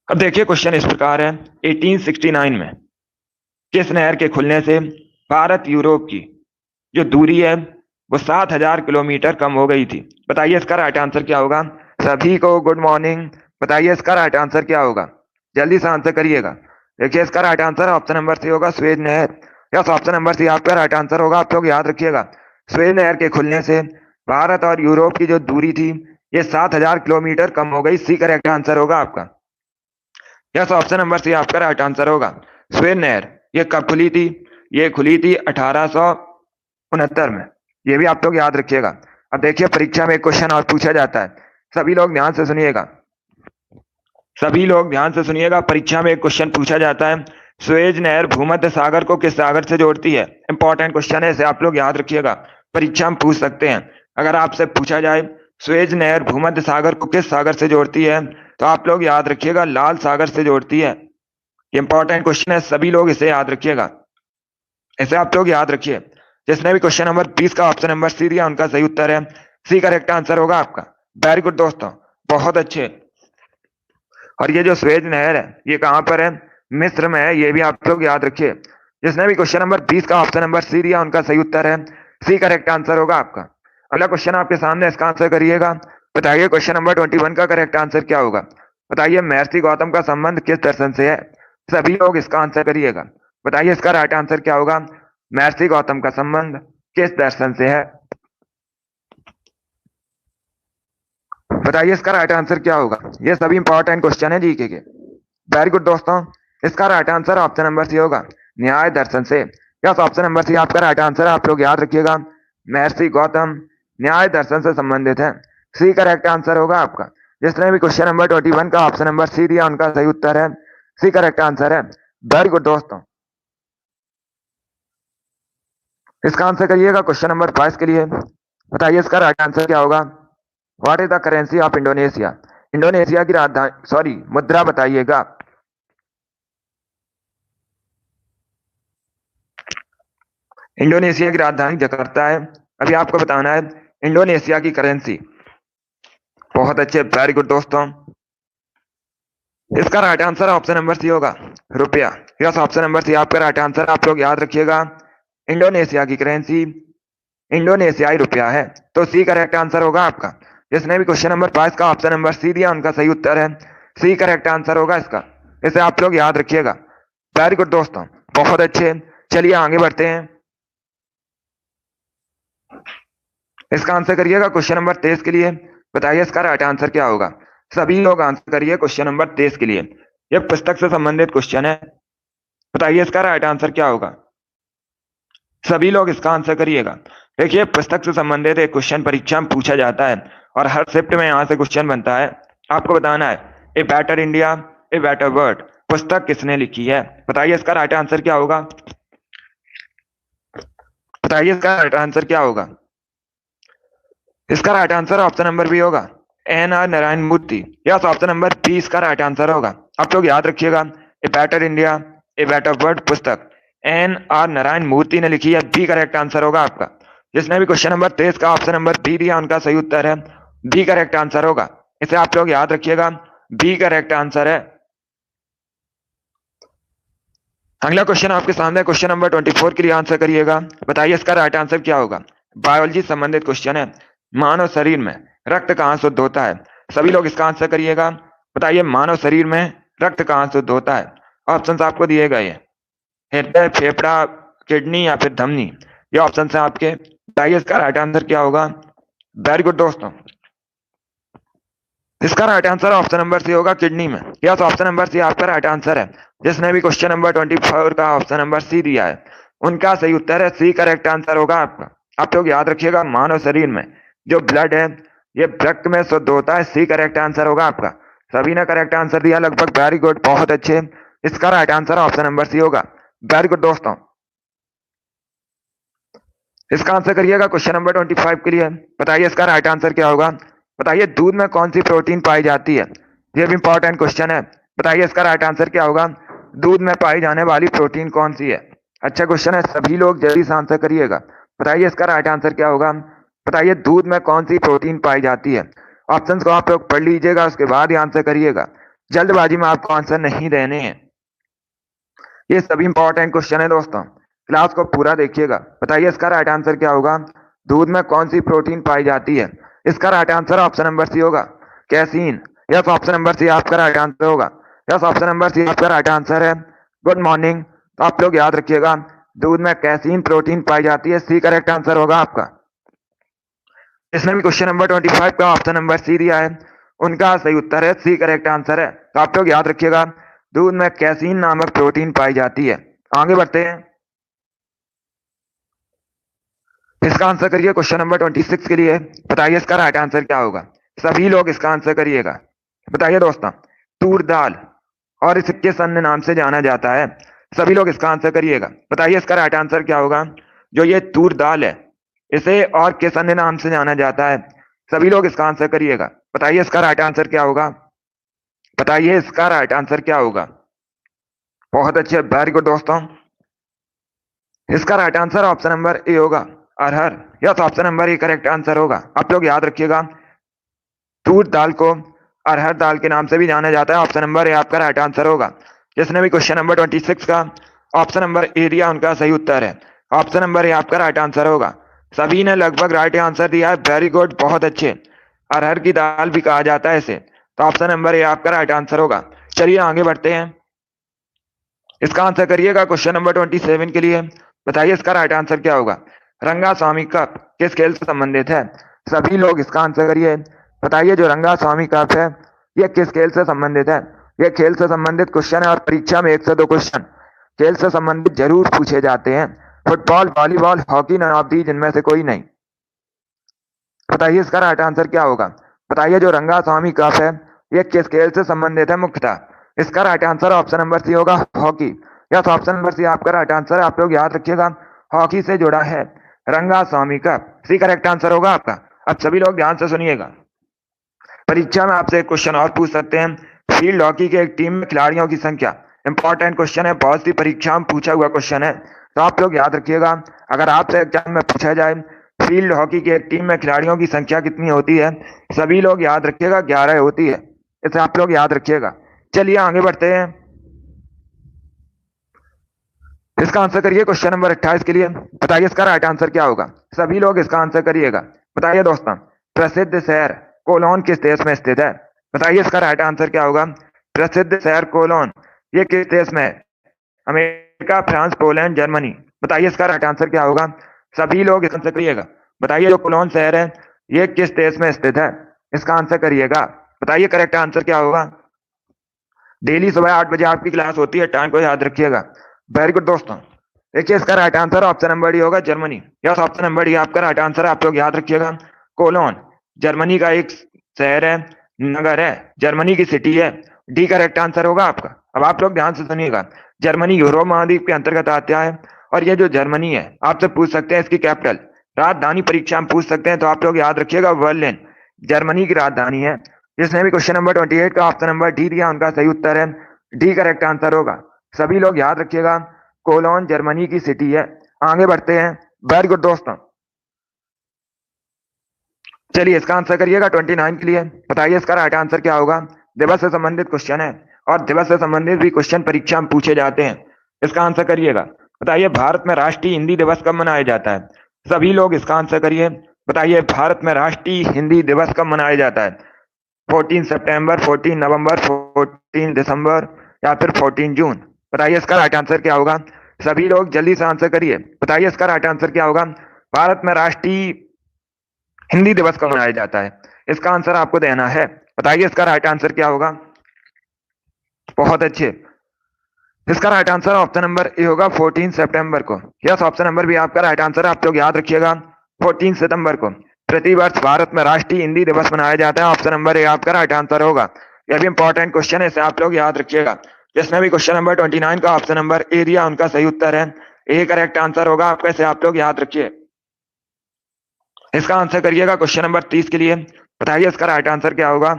अब देखिए क्वेश्चन इस प्रकार है, 1869 में किस नहर के खुलने से भारत यूरोप की जो दूरी है वो 7000 किलोमीटर कम हो गई थी? बताइए इसका राइट आंसर क्या होगा? सभी को गुड मॉर्निंग। बताइए इसका राइट आंसर क्या होगा? जल्दी से आंसर करिएगा। देखिए इसका right answer option number C Suez स्वेज नहर। यस, ऑप्शन नंबर सी आपका राइट आंसर होगा। आप लोग याद रखिएगा, स्वेज नहर के खुलने से भारत और यूरोप की जो दूरी थी ये 7000 किलोमीटर कम हो गई। सी करेक्ट आंसर होगा आपका। यस, ऑप्शन नंबर सी आपका राइट आंसर होगा। स्वेज नहर ये कब खुली थी? ये खुली थी 1869 में। ये भी आप लोग याद रखिएगा। अब देखिए परीक्षा में एक क्वेश्चन और पूछा जाता है, सभी लोग ध्यान से सुनिएगा। सभी लोग ध्यान से सुनिएगा, परीक्षा में एक क्वेश्चन पूछा जाता है, स्वेज नहर भूमध्य सागर को किस सागर से जोड़ती है? इंपॉर्टेंट क्वेश्चन है, इसे आप लोग याद रखिएगा, परीक्षा में पूछ सकते हैं। अगर आपसे पूछा जाए स्वेज नहर भूमध्य सागर को किस सागर से जोड़ती है, तो आप लोग याद रखिएगा लाल सागर से जोड़ती है। इंपॉर्टेंट क्वेश्चन है, सभी लोग इसे याद रखिएगा। इसे आप लोग याद रखिए। जिसने भी क्वेश्चन नंबर 20 का ऑप्शन नंबर सी दिया उनका सही उत्तर है सी करेक्ट आंसर होगा आपका। वेरी गुड दोस्तों, बहुत अच्छे। और ये जो स्वेज नहर है ये कहां पर है? मिस्र में है। ये भी आप लोग याद रखिए। जिसने भी क्वेश्चन नंबर 20 का ऑप्शन नंबर सी दिया उनका सही उत्तर है सी करेक्ट आंसर होगा आपका। अगला क्वेश्चन आपके सामने, इसका आंसर करिएगा। बताइए क्वेश्चन नंबर 21 का करेक्ट आंसर क्या होगा? बताइए महर्षि गौतम का संबंध किस दर्शन से है? सभी लोग इसका आंसर करिएगा। बताइए इसका राइट आंसर क्या होगा। महर्षि गौतम का संबंध किस दर्शन से है? बताइए इसका राइट आंसर क्या होगा। ये सभी इंपॉर्टेंट क्वेश्चन है जीके के। वेरी गुड दोस्तों, इसका right answer option number C Nyaya, न्याय दर्शन से। यस, ऑप्शन नंबर सी आपका राइट आंसर है। आप लोग याद रखिएगा, महर्षि गौतम न्याय दर्शन से संबंधित है। सी करेक्ट आंसर होगा आपका। जिसने भी क्वेश्चन नंबर 21 का ऑप्शन नंबर सी दिया उनका सही उत्तर है, सी करेक्ट आंसर है। वेरी गुड दोस्तों, इसका आंसर करिएगा क्वेश्चन नंबर 5 के लिए। बताइए इसका राइट आंसर क्या होगा। What is the currency of Indonesia? Indonesia की राजधानी, सॉरी, मुद्रा बताइएगा। इंडोनेशिया की राजधानी जकार्ता है। अभी आपको बताना है इंडोनेशिया की करेंसी। बहुत अच्छे, वेरी गुड दोस्तों, इसका right answer option number C होगा, रुपया। यस, ऑप्शन नंबर सी आपका राइट आंसर। आप लोग याद रखिएगा, इंडोनेशिया की करेंसी इंडोनेशियाई रुपया है, तो सी करेक्ट आंसर होगा आपका। जिसने भी क्वेश्चन नंबर 5 का ऑप्शन नंबर सी दिया उनका सही उत्तर है, सी करेक्ट आंसर होगा इसका। इसे आप लोग याद रखिएगा। वेरी गुड दोस्तों, बहुत अच्छे। चलिए आगे बढ़ते हैं। इसका आंसर करिएगा क्वेश्चन नंबर 23 के लिए। बताइए इसका राइट आंसर क्या होगा। सभी लोग आंसर करिए क्वेश्चन नंबर 23 के लिए। यह पुस्तक से संबंधित क्वेश्चन है। बताइए इसका राइट आंसर क्या होगा। सभी लोग इसका आंसर करिएगा। देखिए, पुस्तक से संबंधित एक क्वेश्चन परीक्षा में पूछा जाता है और हर शिफ्ट में यहाँ से क्वेश्चन बनता है। आपको बताना है ए better India a better world पुस्तक किसने लिखी है। बताइए इसका राइट आंसर क्या होगा। बताइए इसका राइट आंसर क्या होगा। इसका right answer option number B होगा, N R Narayana Murthy. Yes, option number B इसका राइट आंसर होगा। आप लोग याद रखिएगा, a better India a better world पुस्तक एन आर नारायण मूर्ति ने लिखी है, बी करेक्ट आंसर होगा आपका। जिसने भी क्वेश्चन नंबर 23 का ऑप्शन नंबर बी दिया उनका सही उत्तर है, बी करेक्ट आंसर होगा। इसे आप लोग याद रखिएगा, बी करेक्ट आंसर है। अगला क्वेश्चन आपके सामने, क्वेश्चन नंबर 24 के लिए आंसर करिएगा। बताइए इसका राइट आंसर क्या होगा। बायोलॉजी संबंधित क्वेश्चन है। मानव शरीर में रक्त कहाँ शुद्ध होता है। सभी लोग इसका आंसर करिएगा। बताइए मानव शरीर में रक्त कहाँ शुद्ध होता है। ऑप्शन आपको दिए गए हैं, हृदय, फेफड़ा, किडनी या फिर धमनी। ये ऑप्शन है आपके। बताइए इसका राइट आंसर क्या होगा। वेरी गुड दोस्तों, इसका right answer option number C होगा, किडनी में। यस, ऑप्शन नंबर सी आपका राइट आंसर है। जिसने भी क्वेश्चन नंबर 24 का ऑप्शन नंबर सी दिया है उनका सही उत्तर है, सी करेक्ट आंसर होगा आपका। आप लोग याद रखिएगा, मानव शरीर में जो ब्लड है ये रक्त में शुद्ध होता है, सी करेक्ट आंसर होगा आपका। सभी ने करेक्ट आंसर दिया लगभग, वेरी गुड, बहुत अच्छे। इसका right answer option number C होगा। वेरी गुड दोस्तों, इसका आंसर करिएगा क्वेश्चन नंबर 25 के लिए। बताइए इसका राइट आंसर क्या होगा। बताइए दूध में कौन सी प्रोटीन पाई जाती है। ये भी इंपॉर्टेंट क्वेश्चन है। बताइए इसका राइट आंसर क्या होगा। दूध में पाई जाने वाली प्रोटीन कौन सी है। अच्छा क्वेश्चन है, सभी लोग जल्दी से आंसर करिएगा। बताइए इसका राइट आंसर क्या होगा। बताइए दूध में कौन सी प्रोटीन पाई जाती है। ऑप्शन को आप लोग पढ़ लीजिएगा, उसके बाद ही आंसर करिएगा। जल्दबाजी में आपको आंसर नहीं देने हैं। ये सभी इंपॉर्टेंट क्वेश्चन है दोस्तों, क्लास को पूरा देखिएगा। बताइए इसका राइट आंसर क्या होगा। दूध में कौन सी प्रोटीन पाई जाती है। इसका right answer option number C होगा, casein. Yes, option number C आपका राइट आंसर होगा। यस, ऑप्शन नंबर सी आपका राइट आंसर है। गुड मॉर्निंग, तो आप लोग याद रखिएगा, दूध में कैसीन प्रोटीन पाई जाती है, सी करेक्ट आंसर होगा आपका। इसने भी क्वेश्चन नंबर 25 का ऑप्शन नंबर सी दिया है उनका सही उत्तर है, सी करेक्ट आंसर है। तो आप लोग याद रखिएगा, दूध में कैसीन नामक प्रोटीन पाई जाती है। आगे बढ़ते हैं, इसका आंसर करिए क्वेश्चन नंबर 26 के लिए। बताइए इसका राइट आंसर क्या होगा। सभी लोग इसका आंसर करिएगा। बताइए दोस्तों, तूर दाल और इसे किस अन्य नाम से जाना जाता है। सभी लोग इसका आंसर करिएगा। बताइए इसका राइट आंसर क्या होगा। जो ये तूर दाल है इसे और किस अन्य नाम से जाना जाता है। सभी लोग इसका आंसर करिएगा। बताइए इसका राइट आंसर क्या होगा। बताइए इसका राइट आंसर क्या होगा। बहुत अच्छे, वेरी गुड दोस्तों, इसका right answer option number A होगा, अरहर। Yes, option number A correct answer होगा। आप लोग याद रखिएगा, तूर दाल को अरहर दाल के नाम से भी जाना जाता है। ऑप्शन नंबर ए आपका राइट आंसर होगा। जिसने भी क्वेश्चन नंबर 26 का ऑप्शन नंबर ए दिया उनका सही उत्तर है, ऑप्शन नंबर ए आपका राइट आंसर होगा। सभी ने लगभग राइट आंसर दिया है, वेरी गुड, बहुत अच्छे। अरहर की दाल भी कहा जाता है इसे, तो ऑप्शन नंबर ए आपका राइट आंसर होगा। चलिए आगे बढ़ते हैं, इसका आंसर करिएगा क्वेश्चन नंबर 27 के लिए। बताइए इसका राइट आंसर क्या होगा। रंगास्वामी कप किस खेल से संबंधित है। सभी लोग इसका आंसर करिए। बताइए जो रंगास्वामी कप है यह किस खेल से संबंधित है। यह खेल से संबंधित क्वेश्चन है और परीक्षा में 1 से 2 क्वेश्चन खेल से संबंधित जरूर पूछे जाते हैं। Football, volleyball, hockey, none of these जिनमें से कोई नहीं। बताइए इसका राइट आंसर क्या होगा। बताइए जो रंगास्वामी कप है यह किस खेल से संबंधित है मुख्यतः। इसका right answer option number C होगा, hockey. Yes, option number C आपका राइट आंसर है। आप लोग याद रखिएगा हॉकी से जुड़ा है Rangaswamy cup. C correct answer होगा आपका। अब सभी लोग ध्यान से सुनिएगा। परीक्षा में आपसे एक क्वेश्चन और पूछ सकते हैं। फील्ड हॉकी के एक टीम में खिलाड़ियों की संख्या। इंपॉर्टेंट क्वेश्चन है, बहुत सी परीक्षा में पूछा हुआ क्वेश्चन है, तो आप लोग याद रखिएगा। अगर आपसे एग्जाम में पूछा जाए फील्ड हॉकी की एक टीम में खिलाड़ियों की संख्या कितनी होती है, सभी लोग याद रखिएगा 11 होती है। इसे आप लोग याद रखिएगा। चलिए आगे बढ़ते हैं। इसका आंसर करिए क्वेश्चन नंबर 28 के लिए। बताइए इसका राइट आंसर क्या होगा। सभी लोग इसका आंसर करिएगा। बताइए दोस्तों प्रसिद्ध शहर कोलोन किस देश में स्थित है। बताइए इसका राइट आंसर क्या होगा। प्रसिद्ध शहर कोलोन ये किस देश में है। America, France, Poland, Germany. बताइए इसका राइट आंसर क्या होगा। सभी लोग इसका आंसर करिएगा। बताइए जो कोलोन शहर है ये किस देश में स्थित है। इसका आंसर करिएगा। बताइए करेक्ट आंसर क्या होगा। डेली सुबह 8 बजे आपकी क्लास होती है, टाइम को याद रखिएगा। वेरी गुड दोस्तों। देखिए इसका right answer option number D होगा, Germany. Yes, option number D आपका राइट आंसर है। आप लोग याद रखिएगा कोलोन जर्मनी का एक शहर है, नगर है, जर्मनी की सिटी है। डी करेक्ट आंसर होगा आपका। अब आप लोग ध्यान से सुनिएगा। जर्मनी यूरोप महाद्वीप के अंतर्गत आता है और ये जो जर्मनी है आपसे पूछ सकते हैं इसकी कैपिटल। राजधानी परीक्षा में पूछ सकते हैं, तो आप लोग याद रखिएगा बर्लिन जर्मनी की राजधानी है। जिसने भी क्वेश्चन नंबर 28 का ऑप्शन नंबर डी दिया उनका सही उत्तर है डी करेक्ट आंसर होगा। सभी लोग याद रखिएगा कोलोन जर्मनी की सिटी है। आगे बढ़ते हैं। वेरी गुड दोस्तों। चलिए इसका आंसर करिएगा 29 के लिए। बताइए इसका राइट आंसर क्या होगा। दिवस से संबंधित क्वेश्चन है और दिवस से संबंधित भी क्वेश्चन परीक्षा में पूछे जाते हैं। इसका आंसर करिएगा। बताइए भारत में राष्ट्रीय हिंदी दिवस कब मनाया जाता है। सभी लोग इसका आंसर करिए। बताइए भारत में राष्ट्रीय हिंदी दिवस कब मनाया जाता है। 14 सितंबर, 14 नवंबर, 14 दिसंबर या फिर 14 जून। बताइए इसका राइट आंसर क्या होगा। सभी लोग जल्दी से आंसर करिए। बताइए इसका राइट आंसर क्या होगा। भारत में राष्ट्रीय हिंदी दिवस कब मनाया जाता है। इसका आंसर आपको देना है। बताइए इसका राइट आंसर क्या होगा। बहुत अच्छे। इसका right answer option number A होगा 14 सितंबर को। यस, ऑप्शन नंबर भी आपका राइट आंसर है। आप लोग याद रखिएगा 14 सितंबर को प्रतिवर्ष भारत में राष्ट्रीय हिंदी दिवस मनाया जाता है। ऑप्शन नंबर ए आपका राइट आंसर होगा। यह भी इंपॉर्टेंट क्वेश्चन है, इसे आप लोग याद रखिएगा। जिसने भी क्वेश्चन नंबर 29 का ऑप्शन नंबर ए दिया उनका सही उत्तर है ए करेक्ट आंसर होगा आपका। इसे आप लोग याद रखिए। इसका आंसर करिएगा क्वेश्चन नंबर 30 के लिए। बताइए इसका राइट आंसर क्या होगा।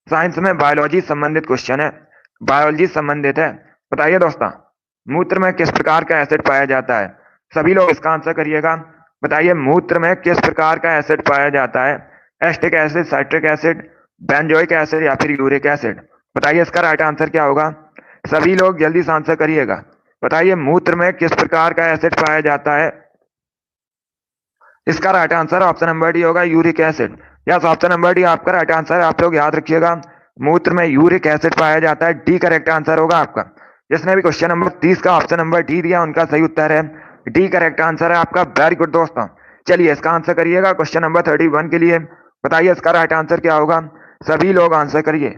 साइंस में बायोलॉजी संबंधित क्वेश्चन है, बायोलॉजी संबंधित है। बताइए दोस्तों मूत्र में किस प्रकार का एसिड पाया जाता है। सभी लोग इसका आंसर करिएगा। बताइए मूत्र में किस प्रकार का एसिड पाया जाता है। Acetic acid, citric acid, benzoic acid या फिर यूरिक एसिड। बताइए इसका राइट आंसर क्या होगा। सभी लोग जल्दी से आंसर करिएगा। बताइए मूत्र में किस प्रकार का एसिड पाया जाता है। इसका right answer option number D होगा, uric acid. Yes, option number D आपका राइट आंसर है। आप लोग याद रखिएगा मूत्र में यूरिक एसिड पाया जाता है। डी करेक्ट आंसर होगा आपका। जिसने भी क्वेश्चन नंबर 30 का ऑप्शन नंबर डी दिया उनका सही उत्तर है डी करेक्ट आंसर है आपका। वेरी गुड दोस्तों। चलिए इसका आंसर करिएगा क्वेश्चन नंबर 31 के लिए। बताइए इसका राइट आंसर क्या होगा। सभी लोग आंसर करिए।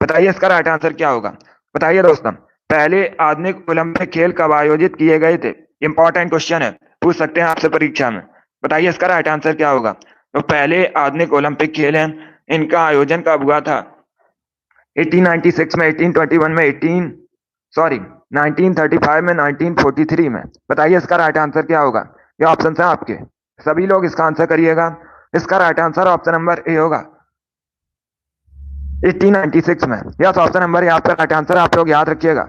बताइए इसका राइट आंसर क्या होगा। बताइए दोस्तों पहले आधुनिक ओलंपिक खेल कब आयोजित किए गए थे। इंपॉर्टेंट क्वेश्चन है, पूछ सकते हैं आपसे परीक्षा में। बताइए इसका राइट आंसर क्या होगा। तो पहले आधुनिक ओलंपिक खेल हैं, इनका आयोजन कब हुआ था। 1896 में, 1821 में, 1935 में, 1943 में। बताइए इसका राइट आंसर क्या होगा। ये ऑप्शन है आपके। सभी लोग इसका आंसर करिएगा। इसका right answer option number A होगा 1896 में। यस, ऑप्शन नंबर ए आपका राइट आंसर। आप लोग याद रखिएगा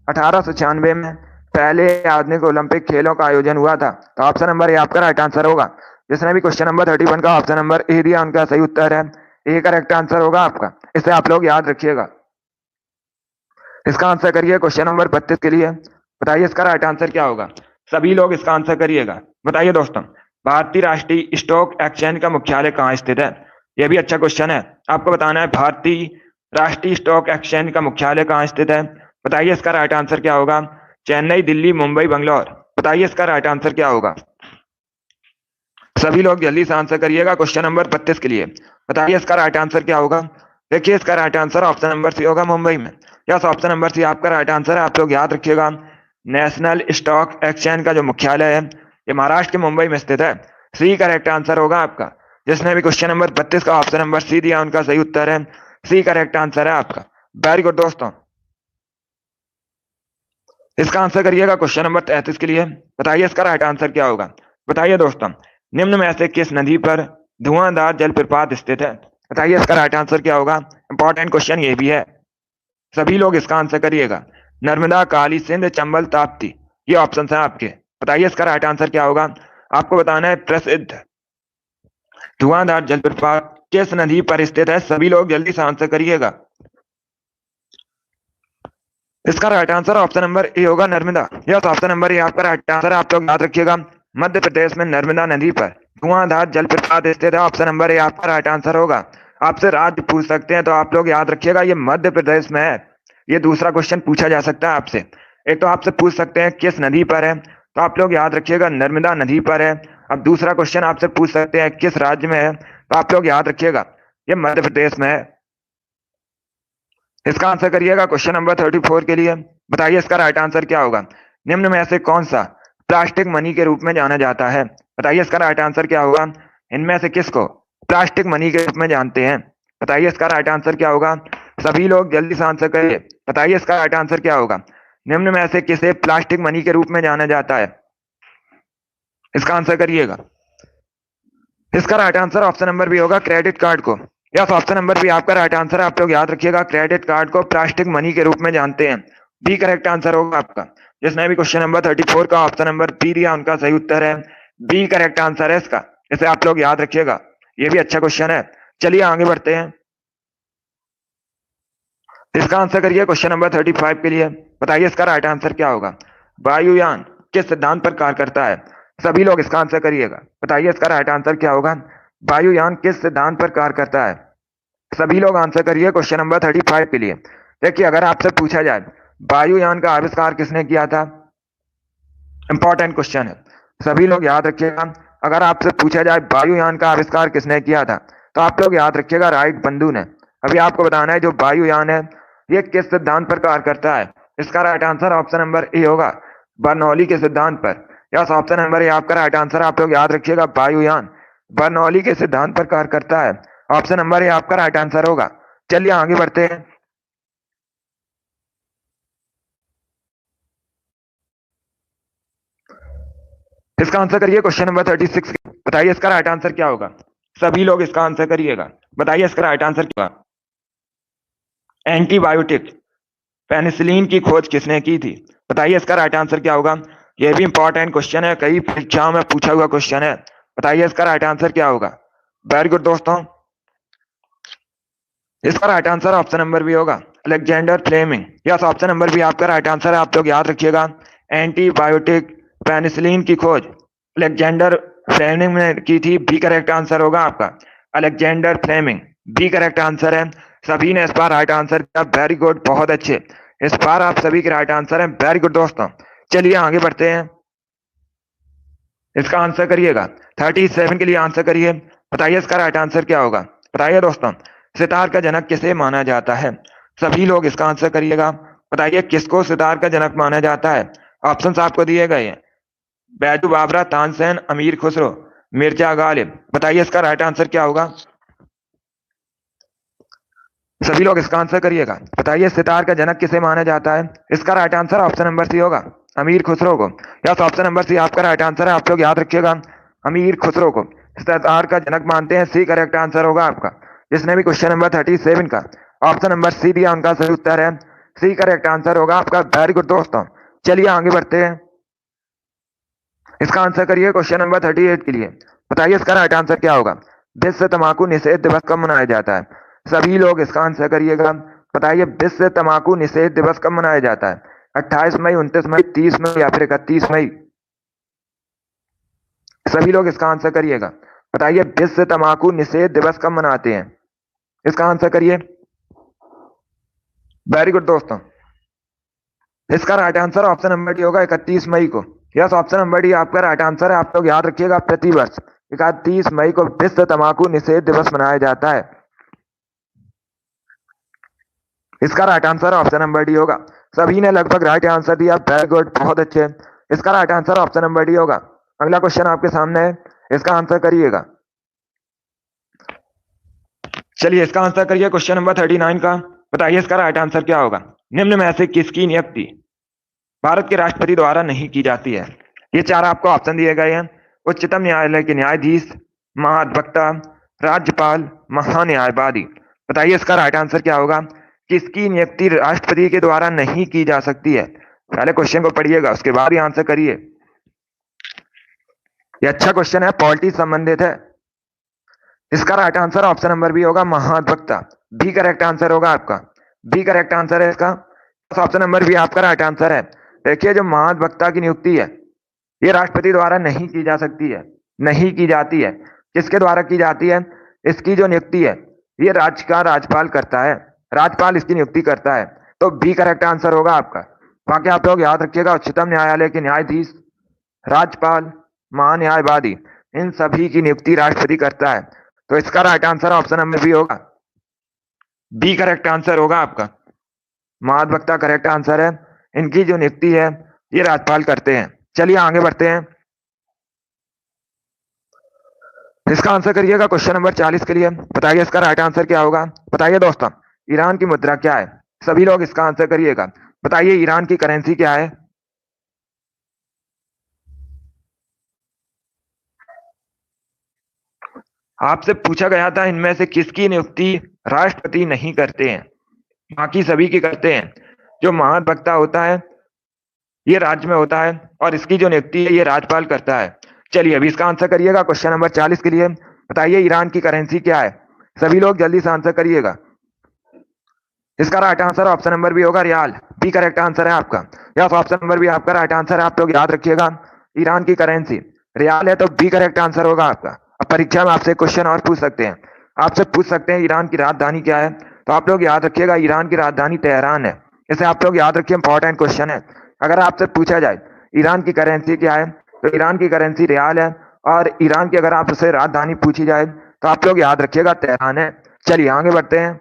1896 में पहले आधुनिक ओलंपिक खेलों का आयोजन हुआ था। तो ऑप्शन नंबर ए आपका राइट आंसर होगा। जिसने भी क्वेश्चन नंबर 31 का ऑप्शन नंबर ए दिया उनका सही उत्तर है ए करेक्ट आंसर होगा आपका। इसे आप लोग याद रखिएगा। इसका आंसर करिए क्वेश्चन नंबर 32 के लिए। बताइए इसका राइट आंसर क्या होगा। सभी लोग इसका आंसर करिएगा। बताइए दोस्तों भारतीय राष्ट्रीय स्टॉक एक्सचेंज का मुख्यालय कहाँ स्थित है। यह भी अच्छा क्वेश्चन है। आपको बताना है भारतीय राष्ट्रीय स्टॉक एक्सचेंज का मुख्यालय कहाँ स्थित है। बताइए इसका राइट आंसर क्या होगा? चेन्नई, दिल्ली, मुंबई, बंगलौर। बताइए इसका राइट आंसर क्या होगा? सभी लोग जल्दी से आंसर करिएगा क्वेश्चन नंबर 32 के लिए। बताइए इसका राइट आंसर क्या होगा? देखिए इसका right answer option number C होगा, मुंबई में। यस, ऑप्शन नंबर सी आपका राइट आंसर है। आप लोग याद रखिएगा, नेशनल स्टॉक एक्सचेंज का जो मुख्यालय है ये महाराष्ट्र के मुंबई में स्थित है। सी करेक्ट आंसर होगा आपका। जिसने भी क्वेश्चन नंबर 32 का ऑप्शन नंबर सी दिया उनका सही उत्तर है सी, करेक्ट आंसर है आपका। वेरी गुड दोस्तों। इसका आंसर करिएगा क्वेश्चन नंबर 33 के लिए। बताइए इसका राइट आंसर क्या होगा? बताइए दोस्तों, निम्न में से किस नदी पर धुआंधार जलप्रपात स्थित है? बताइए इसका राइट आंसर क्या होगा? इंपॉर्टेंट क्वेश्चन ये भी है, सभी लोग इसका आंसर करिएगा। नर्मदा, काली, सिंध, चंबल, ताप्ती, ये ऑप्शन है आपके। बताइए इसका राइट आंसर क्या होगा? आपको बताना है प्रसिद्ध धुआंधार जलप्रपात किस नदी पर स्थित है। सभी लोग जल्दी से आंसर करिएगा। इसका right answer option number A होगा, Narmada. Yes, option number A आपका राइट आंसर है। आप लोग याद रखिएगा, मध्य प्रदेश में नर्मदा नदी पर धुआंधार जलप्रपात स्थित है। ऑप्शन नंबर ए आपका राइट आंसर होगा। आपसे राज्य पूछ सकते हैं तो आप लोग याद रखिएगा ये मध्य प्रदेश में है। ये दूसरा क्वेश्चन पूछा जा सकता है आपसे। एक तो आपसे पूछ सकते हैं किस नदी पर है, तो आप लोग याद रखिएगा नर्मदा नदी पर है। अब दूसरा क्वेश्चन आपसे पूछ सकते हैं किस राज्य में है, तो आप लोग याद रखिएगा ये मध्य प्रदेश में है। इसका आंसर करिएगा क्वेश्चन नंबर 34 के लिए। बताइए इसका राइट आंसर क्या होगा? निम्न में से कौन सा प्लास्टिक मनी के रूप में जाना जाता है? बताइए इसका राइट आंसर क्या होगा? इनमें से किसको प्लास्टिक मनी के रूप में जानते हैं? बताइए इसका राइट आंसर क्या होगा? सभी लोग जल्दी से आंसर करिए। बताइए इसका राइट आंसर क्या होगा? निम्न में से किसे प्लास्टिक मनी के रूप में जाना जाता है? इसका आंसर करिएगा। इसका right answer option number B होगा, क्रेडिट कार्ड को। यस, ऑप्शन नंबर बी आपका राइट आंसर है। आप लोग याद रखिएगा क्रेडिट कार्ड को प्लास्टिक मनी के रूप में जानते हैं। बी करेक्ट आंसर होगा आपका। जिसने भी क्वेश्चन नंबर 34 का ऑप्शन नंबर बी दिया उनका सही उत्तर है बी, करेक्ट आंसर है इसका। इसे आप लोग याद रखिएगा, ये भी अच्छा क्वेश्चन है। चलिए आगे बढ़ते हैं। इसका आंसर करिए क्वेश्चन नंबर 35 के लिए। बताइए इसका राइट आंसर क्या होगा? वायुयान किस सिद्धांत पर कार्य करता है? सभी लोग इसका आंसर करिएगा। बताइए इसका राइट आंसर क्या होगा? वायुयान किस सिद्धांत पर कार्य करता है? सभी लोग आंसर करिए क्वेश्चन नंबर 35 के लिए। देखिए अगर आपसे पूछा जाए वायुयान का आविष्कार किसने किया था, इंपॉर्टेंट क्वेश्चन है, सभी लोग याद रखिएगा। अगर आपसे पूछा जाए वायुयान का आविष्कार किसने किया था, तो आप लोग याद रखिएगा राइट बंधु ने। अभी आपको बताना है जो वायुयान है ये किस सिद्धांत पर कार्य करता है। इसका right answer option number A होगा, बर्नौली के सिद्धांत पर। यस, ऑप्शन नंबर ए आपका राइट आंसर। आप लोग याद रखिएगा वायुयान बर्नौली के सिद्धांत पर कार्य करता है। ऑप्शन नंबर ए आपका राइट आंसर होगा। चलिए आगे बढ़ते हैं। इसका आंसर करिए क्वेश्चन नंबर 36। बताइए इसका राइट आंसर क्या होगा? सभी लोग इसका आंसर करिएगा। बताइए इसका राइट आंसर क्या होगा? एंटीबायोटिक पेनिसिलिन की खोज किसने की थी? बताइए इसका राइट आंसर क्या होगा? यह भी इंपॉर्टेंट क्वेश्चन है, कई परीक्षाओं में पूछा हुआ क्वेश्चन है। बताइए इसका राइट आंसर क्या होगा? वेरी गुड दोस्तों। इसका right answer option number B होगा, Alexander Fleming. Yes, option number B आपका राइट आंसर है। आप लोग याद रखिएगा एंटीबायोटिक पेनिसिलिन की खोज अलेक्जेंडर फ्लेमिंग ने की थी। बी करेक्ट आंसर होगा आपका, Alexander Fleming. B correct answer है। सभी ने इस बार राइट आंसर किया, वेरी गुड, बहुत अच्छे। इस बार आप सभी के राइट आंसर है, वेरी गुड दोस्तों। चलिए आगे बढ़ते हैं। इसका आंसर करिएगा 37 के लिए आंसर करिए। बताइए इसका राइट आंसर क्या होगा? बताइए दोस्तों, सितार का जनक किसे माना जाता है? सभी लोग इसका आंसर करिएगा। बताइए किसको सितार का जनक माना जाता है? ऑप्शंस आपको दिए गए हैं, बैजू बाबरा, तानसेन, अमीर खुसरो, मिर्जा गालिब। बताइए इसका राइट आंसर क्या होगा? सभी लोग इसका आंसर करिएगा। बताइए सितार का जनक किसे माना जाता है? इसका right answer option number C होगा, अमीर खुसरो को। यस, ऑप्शन नंबर सी आपका राइट आंसर है। आप लोग याद रखिएगा अमीर खुसरो को सितार का जनक मानते हैं। सी करेक्ट आंसर होगा आपका। जिसने भी क्वेश्चन नंबर 37 का ऑप्शन नंबर सी दिया उनका सही उत्तर है सी, करेक्ट आंसर होगा आपका। वेरी गुड दोस्तों। चलिए आगे बढ़ते हैं। इसका आंसर करिए क्वेश्चन नंबर 38 के लिए। बताइए इसका राइट आंसर क्या होगा? विश्व तंबाकू निषेध दिवस कब मनाया जाता है? सभी लोग इसका आंसर करिएगा। बताइए विश्व तंबाकू निषेध दिवस कब मनाया जाता है? 28 मई, 29 मई, 30 मई या फिर 31 मई? सभी लोग इसका आंसर करिएगा। बताइए विश्व तंबाकू निषेध दिवस कब मनाते हैं? इसका आंसर करिए। वेरी गुड दोस्तों। इसका right answer option number D होगा 31 मई को। यस, ऑप्शन नंबर डी आपका राइट आंसर है। आप लोग याद रखिएगा, प्रतिवर्ष 31 मई को विश्व तंबाकू निषेध दिवस मनाया जाता है। इसका right answer option number D होगा। सभी ने लगभग राइट आंसर दिया, वेरी गुड, बहुत अच्छे। इसका right answer option number D होगा। अगला क्वेश्चन आपके सामने है, इसका आंसर करिएगा। चलिए इसका आंसर करिए क्वेश्चन नंबर 39 का। बताइए इसका राइट आंसर क्या होगा। निम्न में से किसकी नियुक्ति भारत के राष्ट्रपति द्वारा नहीं की जाती है। ये चार आपको ऑप्शन दिए गए हैं। उच्चतम न्यायालय के न्यायाधीश, महाधिवक्ता, राज्यपाल, महान्यायवादी। बताइए इसका राइट आंसर क्या होगा। किसकी नियुक्ति राष्ट्रपति के द्वारा नहीं की जा सकती है। पहले क्वेश्चन को पढ़िएगा, उसके बाद ही आंसर करिए। ये अच्छा क्वेश्चन है, पॉलिटी संबंधित है। इसका right answer option number B होगा, महाधिवक्ता। बी करेक्ट आंसर होगा आपका, बी करेक्ट आंसर है इसका। ऑप्शन नंबर बी आपका राइट आंसर है। देखिए जो महाधिवक्ता की नियुक्ति है ये राष्ट्रपति द्वारा नहीं की जा सकती है, नहीं की जाती है। किसके द्वारा की जाती है। इसकी जो नियुक्ति है ये राज्य का राज्यपाल करता है, राज्यपाल इसकी नियुक्ति करता है। तो बी करेक्ट आंसर होगा आपका। बाकी आप लोग याद रखिएगा, उच्चतम न्यायालय के न्यायाधीश, राज्यपाल, महान्यायवादी, इन सभी की नियुक्ति राष्ट्रपति करता है। तो इसका right answer option number B होगा, बी करेक्ट आंसर होगा आपका। महाधिवक्ता करेक्ट आंसर है, इनकी जो नियुक्ति है ये राज्यपाल करते हैं। चलिए आगे बढ़ते हैं। इसका आंसर करिएगा क्वेश्चन नंबर 40 के लिए। बताइए इसका राइट आंसर क्या होगा। बताइए दोस्तों, ईरान की मुद्रा क्या है। सभी लोग इसका आंसर करिएगा। बताइए ईरान की करेंसी क्या है। आपसे पूछा गया था इनमें से किसकी नियुक्ति राष्ट्रपति नहीं करते हैं, बाकी सभी की करते हैं। जो महाधिवक्ता होता है ये राज्य में होता है और इसकी जो नियुक्ति है ये राज्यपाल करता है। चलिए अभी इसका आंसर करिएगा क्वेश्चन नंबर 40 के लिए। बताइए ईरान की करेंसी क्या है। सभी लोग जल्दी से आंसर करिएगा। इसका right answer option number B होगा, रियाल। बी करेक्ट आंसर है आपका। यस, ऑप्शन नंबर बी आपका राइट आंसर है। आप लोग याद रखिएगा, ईरान की करेंसी रियाल है, तो बी करेक्ट आंसर होगा आपका। अब परीक्षा में आपसे क्वेश्चन और पूछ सकते हैं, आपसे पूछ सकते हैं ईरान की राजधानी क्या है। तो आप लोग याद रखिएगा, ईरान की राजधानी तेहरान है। इसे आप लोग याद रखिए, इंपॉर्टेंट क्वेश्चन है। अगर आपसे पूछा जाए ईरान की करेंसी क्या है, तो ईरान की करेंसी रियाल है। और ईरान की अगर आपसे राजधानी पूछी जाए तो आप लोग याद रखिएगा तेहरान है। चलिए आगे बढ़ते हैं।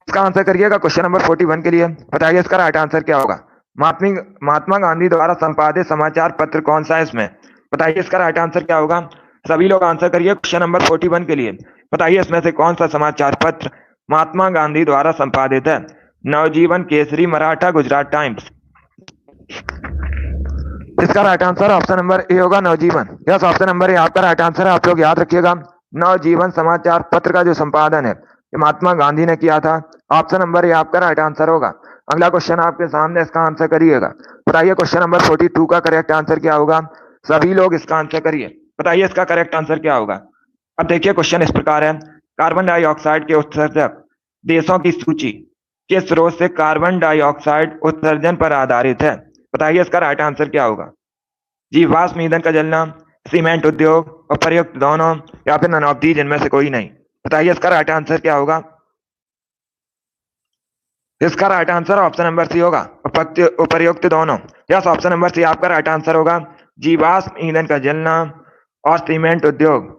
इसका आंसर करिएगा क्वेश्चन नंबर 41 के लिए। बताइए इसका राइट आंसर क्या होगा। महात्मा गांधी द्वारा संपादित समाचार पत्र कौन सा है इसमें। बताइए इसका राइट आंसर क्या होगा। सभी लोग आंसर करिए क्वेश्चन नंबर 41 के लिए। बताइए इसमें से कौन सा समाचार पत्र महात्मा गांधी द्वारा संपादित है। नवजीवन, केसरी, मराठा, गुजरात टाइम्स। इसका right answer option number A होगा, नवजीवन। यस, ऑप्शन नंबर ए आपका राइट आंसर है। आप लोग याद रखिएगा, नवजीवन समाचार पत्र का जो संपादन है ये महात्मा गांधी ने किया था। ऑप्शन नंबर ए आपका राइट आंसर होगा। अगला क्वेश्चन आपके सामने, इसका आंसर करिएगा। बताइए क्वेश्चन नंबर 42 का करेक्ट आंसर क्या होगा। सभी लोग इसका आंसर करिए। बताइए इसका करेक्ट आंसर क्या होगा। अब देखिए क्वेश्चन इस प्रकार है, कार्बन डाइऑक्साइड के उत्सर्जक देशों की सूची किस स्रोत से कार्बन डाइऑक्साइड उत्सर्जन पर आधारित है। बताइए इसका राइट आंसर क्या होगा। जीवाश्म ईंधन का जलना, सीमेंट उद्योग, उपर्युक्त दोनों, या फिर नन ऑफ दीज, इनमें से कोई नहीं। बताइए इसका राइट आंसर क्या होगा। इसका right answer option number C होगा, उपर्युक्त दोनों। यस, ऑप्शन नंबर सी आपका राइट आंसर होगा। जीवाश्म ईंधन का जलना और सीमेंट उद्योग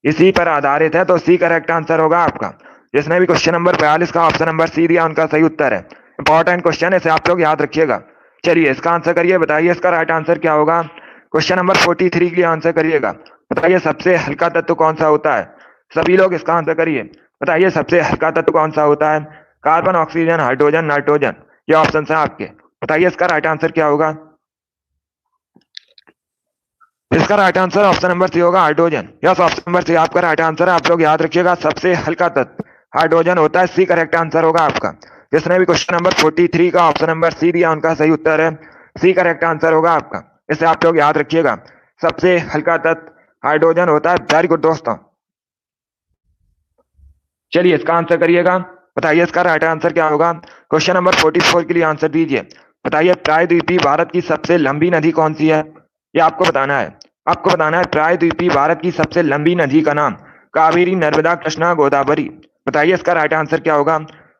इसी पर आधारित है, तो सी करेक्ट आंसर होगा आपका। जिसने भी क्वेश्चन नंबर 42 का ऑप्शन नंबर सी दिया उनका सही उत्तर है। इंपॉर्टेंट क्वेश्चन है, इसे आप लोग याद रखिएगा। चलिए इसका आंसर करिए। बताइए इसका राइट आंसर क्या होगा। क्वेश्चन नंबर 43 के लिए आंसर करिएगा। बताइए सबसे हल्का तत्व कौन सा होता है। सभी लोग इसका आंसर करिए। बताइए सबसे हल्का तत्व कौन सा होता है। कार्बन, ऑक्सीजन, हाइड्रोजन, नाइट्रोजन, ये ऑप्शन है आपके। बताइए इसका राइट आंसर क्या होगा। इसका right answer option number C होगा, hydrogen. Yes, option number C आपका राइट आंसर है। आप लोग याद रखिएगा, सबसे हल्का तत्व हाइड्रोजन होता है। सी करेक्ट आंसर होगा आपका। जिसने भी क्वेश्चन नंबर 43 का ऑप्शन नंबर सी दिया उनका सही उत्तर है, सी करेक्ट आंसर होगा आपका। इसे आप लोग याद रखिएगा, सबसे हल्का तत्व हाइड्रोजन होता है। वेरी गुड दोस्तों। चलिए इसका आंसर करिएगा। बताइए इसका राइट आंसर क्या होगा। क्वेश्चन नंबर 44 के लिए आंसर दीजिए। बताइए प्रायद्वीपीय भारत की सबसे लंबी नदी कौन सी है। ये आपको बताना है। आपको बताना है प्रायद्वीपीय भारत की सबसे लंबी नदी का नाम कावेरी, नर्मदा, कृष्णा, गोदावरी। बताइए इसका राइट आंसर क्या होगा।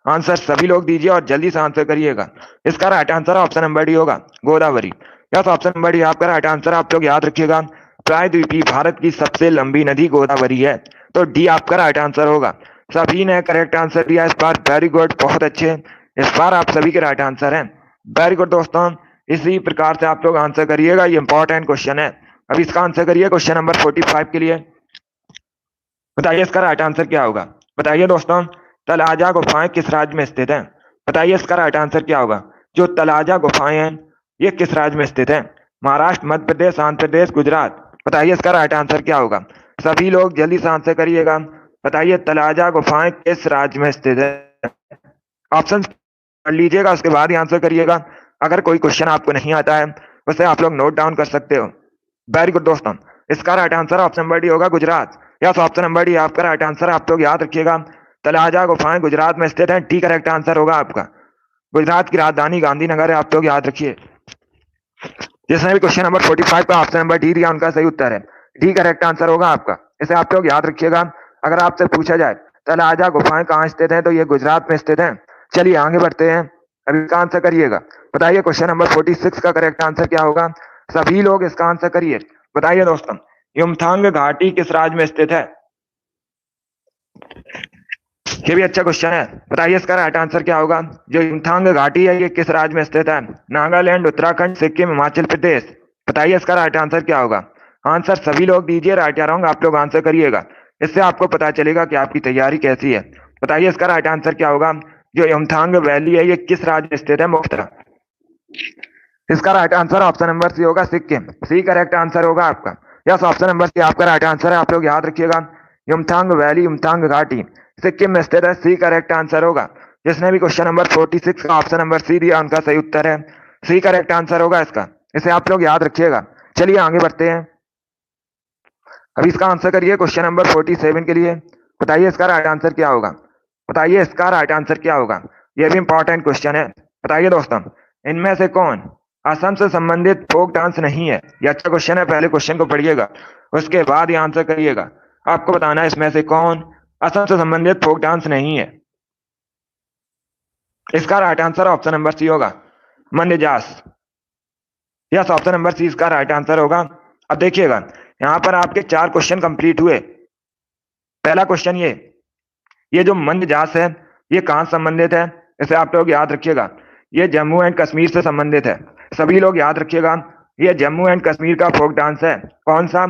आंसर सभी लोग दीजिए और जल्दी से आंसर करिएगा। इसका right answer option number D होगा, Godavari. Yes, option number D आपका राइट आंसर। आप लोग याद रखिएगा, प्रायद्वीपीय भारत की सबसे लंबी नदी गोदावरी है, तो डी आपका राइट आंसर होगा। सभी ने करेक्ट आंसर दिया इस बार, वेरी गुड, बहुत अच्छे। इस बार आप सभी के राइट आंसर हैं, वेरी गुड दोस्तों। इसी प्रकार से आप लोग आंसर करिएगा, ये इंपॉर्टेंट क्वेश्चन है। अब इसका आंसर करिए क्वेश्चन नंबर 45 के लिए। बताइए इसका राइट आंसर क्या होगा। बताइए दोस्तों, तलाजा गुफाएं किस राज्य में स्थित हैं। बताइए इसका राइट आंसर क्या होगा। जो तलाजा गुफाएं हैं ये किस राज्य में स्थित है। महाराष्ट्र, मध्य प्रदेश, आंध्र प्रदेश, गुजरात। बताइए इसका राइट आंसर क्या होगा। सभी लोग जल्दी से आंसर करिएगा। बताइए तलाजा गुफाएं किस राज्य में स्थित है। ऑप्शन पढ़ लीजिएगा, उसके बाद ही आंसर करिएगा। अगर कोई क्वेश्चन आपको नहीं आता है उसे आप लोग नोट डाउन कर सकते हो। वेरी गुड दोस्तों, इसका right answer option number D होगा, Gujarat. Yes, option number D आपका राइट आंसर। आप लोग याद रखिएगा, तलाजा गुफाएं गुजरात में स्थित है, डी करेक्ट आंसर होगा आपका। गुजरात की राजधानी गांधीनगर है, आप लोग याद रखिए। जिसने भी क्वेश्चन नंबर 45 का ऑप्शन नंबर डी दिया उनका सही उत्तर है, डी करेक्ट आंसर होगा आपका। इसे आप लोग याद रखिएगा। अगर आपसे पूछा जाए तलाजा गुफाएं कहाँ स्थित है तो ये गुजरात में स्थित है। चलिए आगे बढ़ते हैं, अभी इसका आंसर करिएगा। बताइए क्वेश्चन नंबर 46 का करेक्ट आंसर क्या होगा। सभी लोग इसका आंसर करिए। बताइए दोस्तों, युमथांग घाटी किस राज्य में स्थित है। ये भी अच्छा क्वेश्चन है। बताइए इसका राइट आंसर क्या होगा। जो युमथांग घाटी है ये किस राज्य में स्थित है। नागालैंड, उत्तराखंड, सिक्किम, हिमाचल प्रदेश। बताइए इसका राइट आंसर क्या होगा। आंसर सभी लोग दीजिए, राइट या रॉन्ग आप लोग आंसर करिएगा। इससे आपको पता चलेगा कि आपकी तैयारी कैसी है। बताइए इसका राइट आंसर क्या होगा। जो युमथांग वैली है ये किस राज्य में स्थित है, मुख्यतः। इसका right answer option number C होगा, सिक्किम। सी करेक्ट आंसर होगा आपका। यस, ऑप्शन नंबर सी आपका राइट आंसर है। आप लोग याद रखिएगा, युमथांग वैली, युमथांग घाटी सिक्किम में स्थित है, सी करेक्ट आंसर होगा। जिसने भी क्वेश्चन नंबर 46 का ऑप्शन नंबर सी दिया उनका सही उत्तर है, सी करेक्ट आंसर होगा इसका। इसे आप लोग याद रखिएगा। चलिए आगे बढ़ते हैं, अभी इसका आंसर करिए क्वेश्चन नंबर 47 के लिए। बताइए इसका राइट आंसर क्या होगा। बताइए इसका राइट आंसर क्या होगा। यह भी इंपॉर्टेंट क्वेश्चन है। बताइए दोस्तों, इनमें से कौन असम से संबंधित फोक डांस नहीं है। यह अच्छा क्वेश्चन है, पहले क्वेश्चन को पढ़िएगा उसके बाद ही आंसर करिएगा। आपको बताना है इसमें से कौन असम से संबंधित फोक डांस नहीं है। इसका right answer option number C होगा, मंडजास। यस, ऑप्शन नंबर सी इसका राइट आंसर होगा। अब देखिएगा, यहां पर आपके 4 क्वेश्चन कंप्लीट हुए। पहला क्वेश्चन ये जो मंडजास है ये कहां संबंधित है, इसे आप लोग याद रखिएगा। ये जम्मू एंड कश्मीर से संबंधित है। सभी लोग याद रखिएगा, ये जम्मू एंड कश्मीर का फोक डांस है। कौन सा,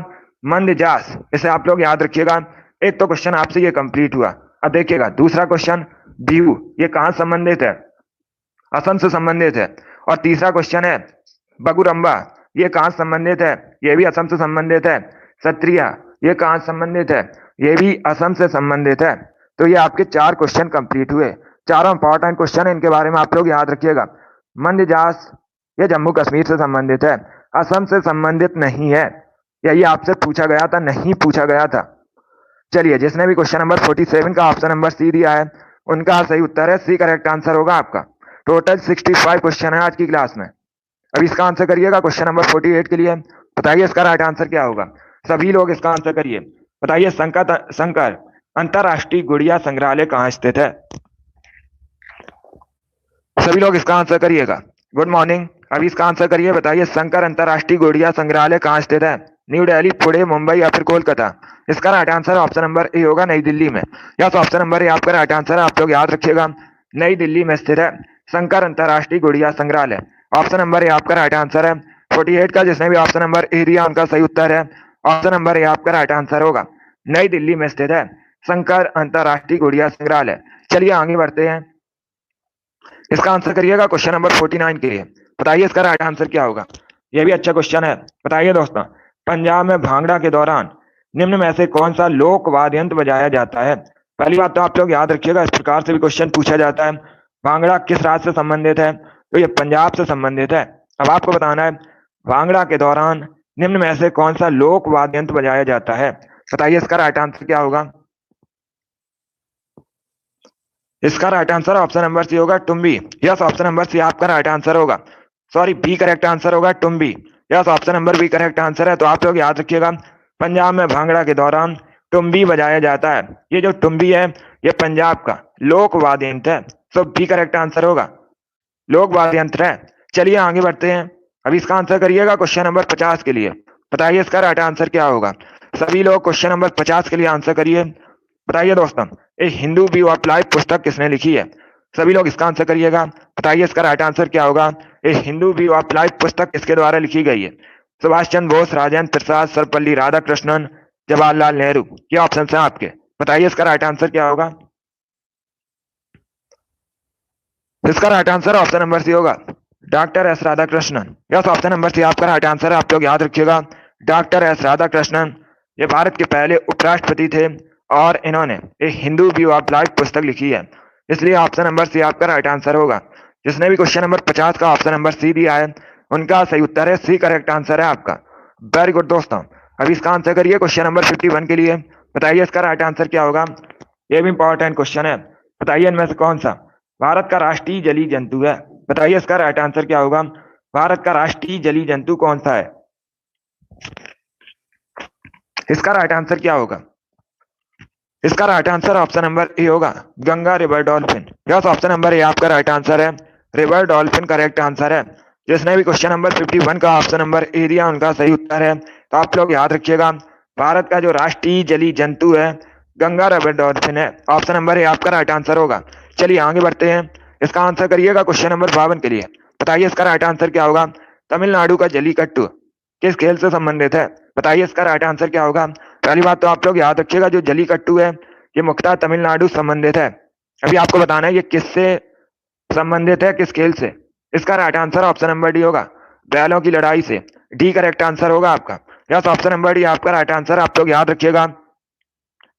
मंडजास। इसे आप लोग याद रखिएगा। एक तो क्वेश्चन आपसे ये कंप्लीट हुआ। अब देखिएगा दूसरा क्वेश्चन, बिहू, ये कहां संबंधित है, असम से संबंधित है। और तीसरा क्वेश्चन है बगुरम्बा, ये कहां संबंधित है, ये भी असम से संबंधित है। सत्रिया, ये कहां संबंधित है, ये भी असम से संबंधित है। तो ये आपके 4 क्वेश्चन कंप्लीट हुए। चारों इंपॉर्टेंट क्वेश्चन है, इनके बारे में आप लोग याद रखिएगा। मंडजास ये जम्मू कश्मीर से संबंधित है, असम से संबंधित नहीं है। यही आपसे पूछा गया था, नहीं पूछा गया था। चलिए, जिसने भी क्वेश्चन नंबर 47 का ऑप्शन नंबर सी दिया है उनका सही उत्तर है, सी करेक्ट आंसर होगा आपका। टोटल 65 क्वेश्चन है आज की क्लास में। अब इसका आंसर करिएगा क्वेश्चन नंबर 48 के लिए। बताइए इसका राइट आंसर क्या होगा। सभी लोग इसका आंसर करिए। बताइए शंकर अंतरराष्ट्रीय गुड़िया संग्रहालय कहाँ स्थित है। सभी लोग इसका आंसर करिएगा। गुड मॉर्निंग, अभी इसका आंसर करिए। बताइए शंकर अंतरराष्ट्रीय गुड़िया संग्रहालय कहाँ स्थित है, न्यू दिल्ली, पुणे, मुंबई या फिर कोलकाता। इसका right answer option number A होगा, नई दिल्ली में। यस, ऑप्शन नंबर ए आपका राइट आंसर है। आप लोग याद रखिएगा, नई दिल्ली में स्थित है शंकर अंतरराष्ट्रीय गुड़िया संग्रहालय। ऑप्शन नंबर ए आपका राइट आंसर है। 48 का जिसने भी ऑप्शन नंबर ए दिया उनका सही उत्तर है, ऑप्शन नंबर ए आपका राइट आंसर होगा। नई दिल्ली में स्थित है शंकर अंतरराष्ट्रीय गुड़िया संग्रहालय। चलिए आगे बढ़ते हैं, इसका आंसर करिएगा क्वेश्चन नंबर 49 के लिए। बताइए इसका राइट आंसर क्या होगा। यह भी अच्छा क्वेश्चन है। बताइए दोस्तों, पंजाब में भांगड़ा के दौरान निम्न में से कौन सा लोक वाद्य यंत्र बजाया जाता है। पहली बात तो आप लोग याद रखिएगा, इस प्रकार से भी क्वेश्चन पूछा जाता है। भांगड़ा किस राज्य से संबंधित है, तो ये पंजाब से संबंधित है। अब आपको बताना है भांगड़ा के दौरान निम्न में से कौन सा लोक वाद्य यंत्र बजाया जाता है। बताइए इसका राइट आंसर क्या होगा। इसका right answer option number C होगा, Tumbi. Yes, option number C आपका राइट आंसर होगा। सॉरी, बी करेक्ट आंसर होगा, Tumbi. Yes, option number B correct answer है। तो आप लोग याद रखिएगा, पंजाब में भांगड़ा के दौरान टुम्बी बजाया जाता है। ये जो टुम्बी है ये पंजाब का लोक वाद्य यंत्र है। तो बी करेक्ट आंसर होगा। लोक वाद्य यंत्र है। चलिए आगे बढ़ते हैं। अभी इसका आंसर करिएगा क्वेश्चन नंबर 50 के लिए। बताइए इसका राइट आंसर क्या होगा। सभी लोग क्वेश्चन नंबर 50 के लिए आंसर करिए। बताइए दोस्तों, ए हिंदू व्यू ऑफ लाइफ पुस्तक किसने लिखी है। सभी लोग इसका आंसर करिएगा। बताइए इसका राइट आंसर क्या होगा। ए हिंदू व्यू ऑफ लाइफ पुस्तक किसके द्वारा लिखी गई है। सुभाष चंद्र बोस, राजेंद्र प्रसाद, सर्वपल्ली राधाकृष्णन, जवाहरलाल नेहरू। ये ऑप्शन है आपके। बताइए इसका राइट आंसर क्या होगा। इसका right answer option number C होगा, doctor S Radhakrishnan. Yes, option number C आपका राइट आंसर है। आप लोग याद रखिएगा, डॉक्टर एस राधाकृष्णन ये भारत के पहले उपराष्ट्रपति थे और इन्होंने एक हिंदू व्यू ऑफ लाइफ पुस्तक लिखी है, इसलिए ऑप्शन नंबर सी आपका राइट आंसर होगा। जिसने भी क्वेश्चन नंबर 50 का ऑप्शन नंबर सी दिया है उनका सही उत्तर है सी, करेक्ट आंसर है आपका। वेरी गुड दोस्तों, अभी इसका आंसर करिए क्वेश्चन नंबर 51 के लिए। बताइए इसका राइट आंसर क्या होगा। ये भी इंपॉर्टेंट क्वेश्चन है। बताइए इनमें से कौन सा भारत का राष्ट्रीय जलीय जंतु है। बताइए इसका राइट आंसर क्या होगा। भारत का राष्ट्रीय जलीय जंतु कौन सा है। इसका राइट आंसर क्या होगा। इसका right answer option number A होगा, Ganga river dolphin. Yes, option number A आपका राइट आंसर है, रिवर डॉल्फिन करेक्ट आंसर है। जिसने भी क्वेश्चन नंबर 51 का ऑप्शन नंबर ए दिया उनका सही उत्तर है। तो आप लोग याद रखिएगा, भारत का जो राष्ट्रीय जलीय जंतु है गंगा रिवर डॉल्फिन है। ऑप्शन नंबर ए आपका राइट आंसर होगा। चलिए आगे बढ़ते हैं। इसका आंसर करिएगा क्वेश्चन नंबर 52 के लिए। बताइए इसका राइट आंसर क्या होगा। तमिलनाडु का जलीकट्टू किस खेल से संबंधित है। बताइए इसका राइट आंसर क्या होगा। पहली बात तो आप लोग याद रखिएगा, जो जलीकट्टू है ये मुख्यतः तमिलनाडु संबंधित है। अभी आपको बताना है ये किससे संबंधित है, किस खेल से। इसका right answer option number D होगा, बैलों की लड़ाई से। डी करेक्ट आंसर होगा आपका। यस, ऑप्शन नंबर डी आपका राइट आंसर। आप लोग याद रखिएगा,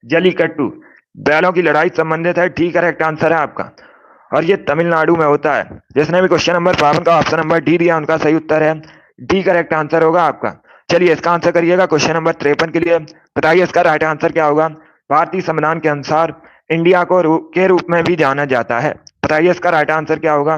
जलीकट्टू बैलों की लड़ाई संबंधित है। डी करेक्ट आंसर है आपका, और ये तमिलनाडु में होता है। जिसने भी क्वेश्चन नंबर 52 का ऑप्शन नंबर डी दिया उनका सही उत्तर है डी, करेक्ट आंसर होगा आपका। चलिए इसका आंसर करिएगा क्वेश्चन नंबर 53 के लिए। बताइए इसका राइट आंसर क्या होगा। भारतीय संविधान के अनुसार इंडिया को के रूप में भी जाना जाता है। बताइए इसका राइट आंसर क्या होगा।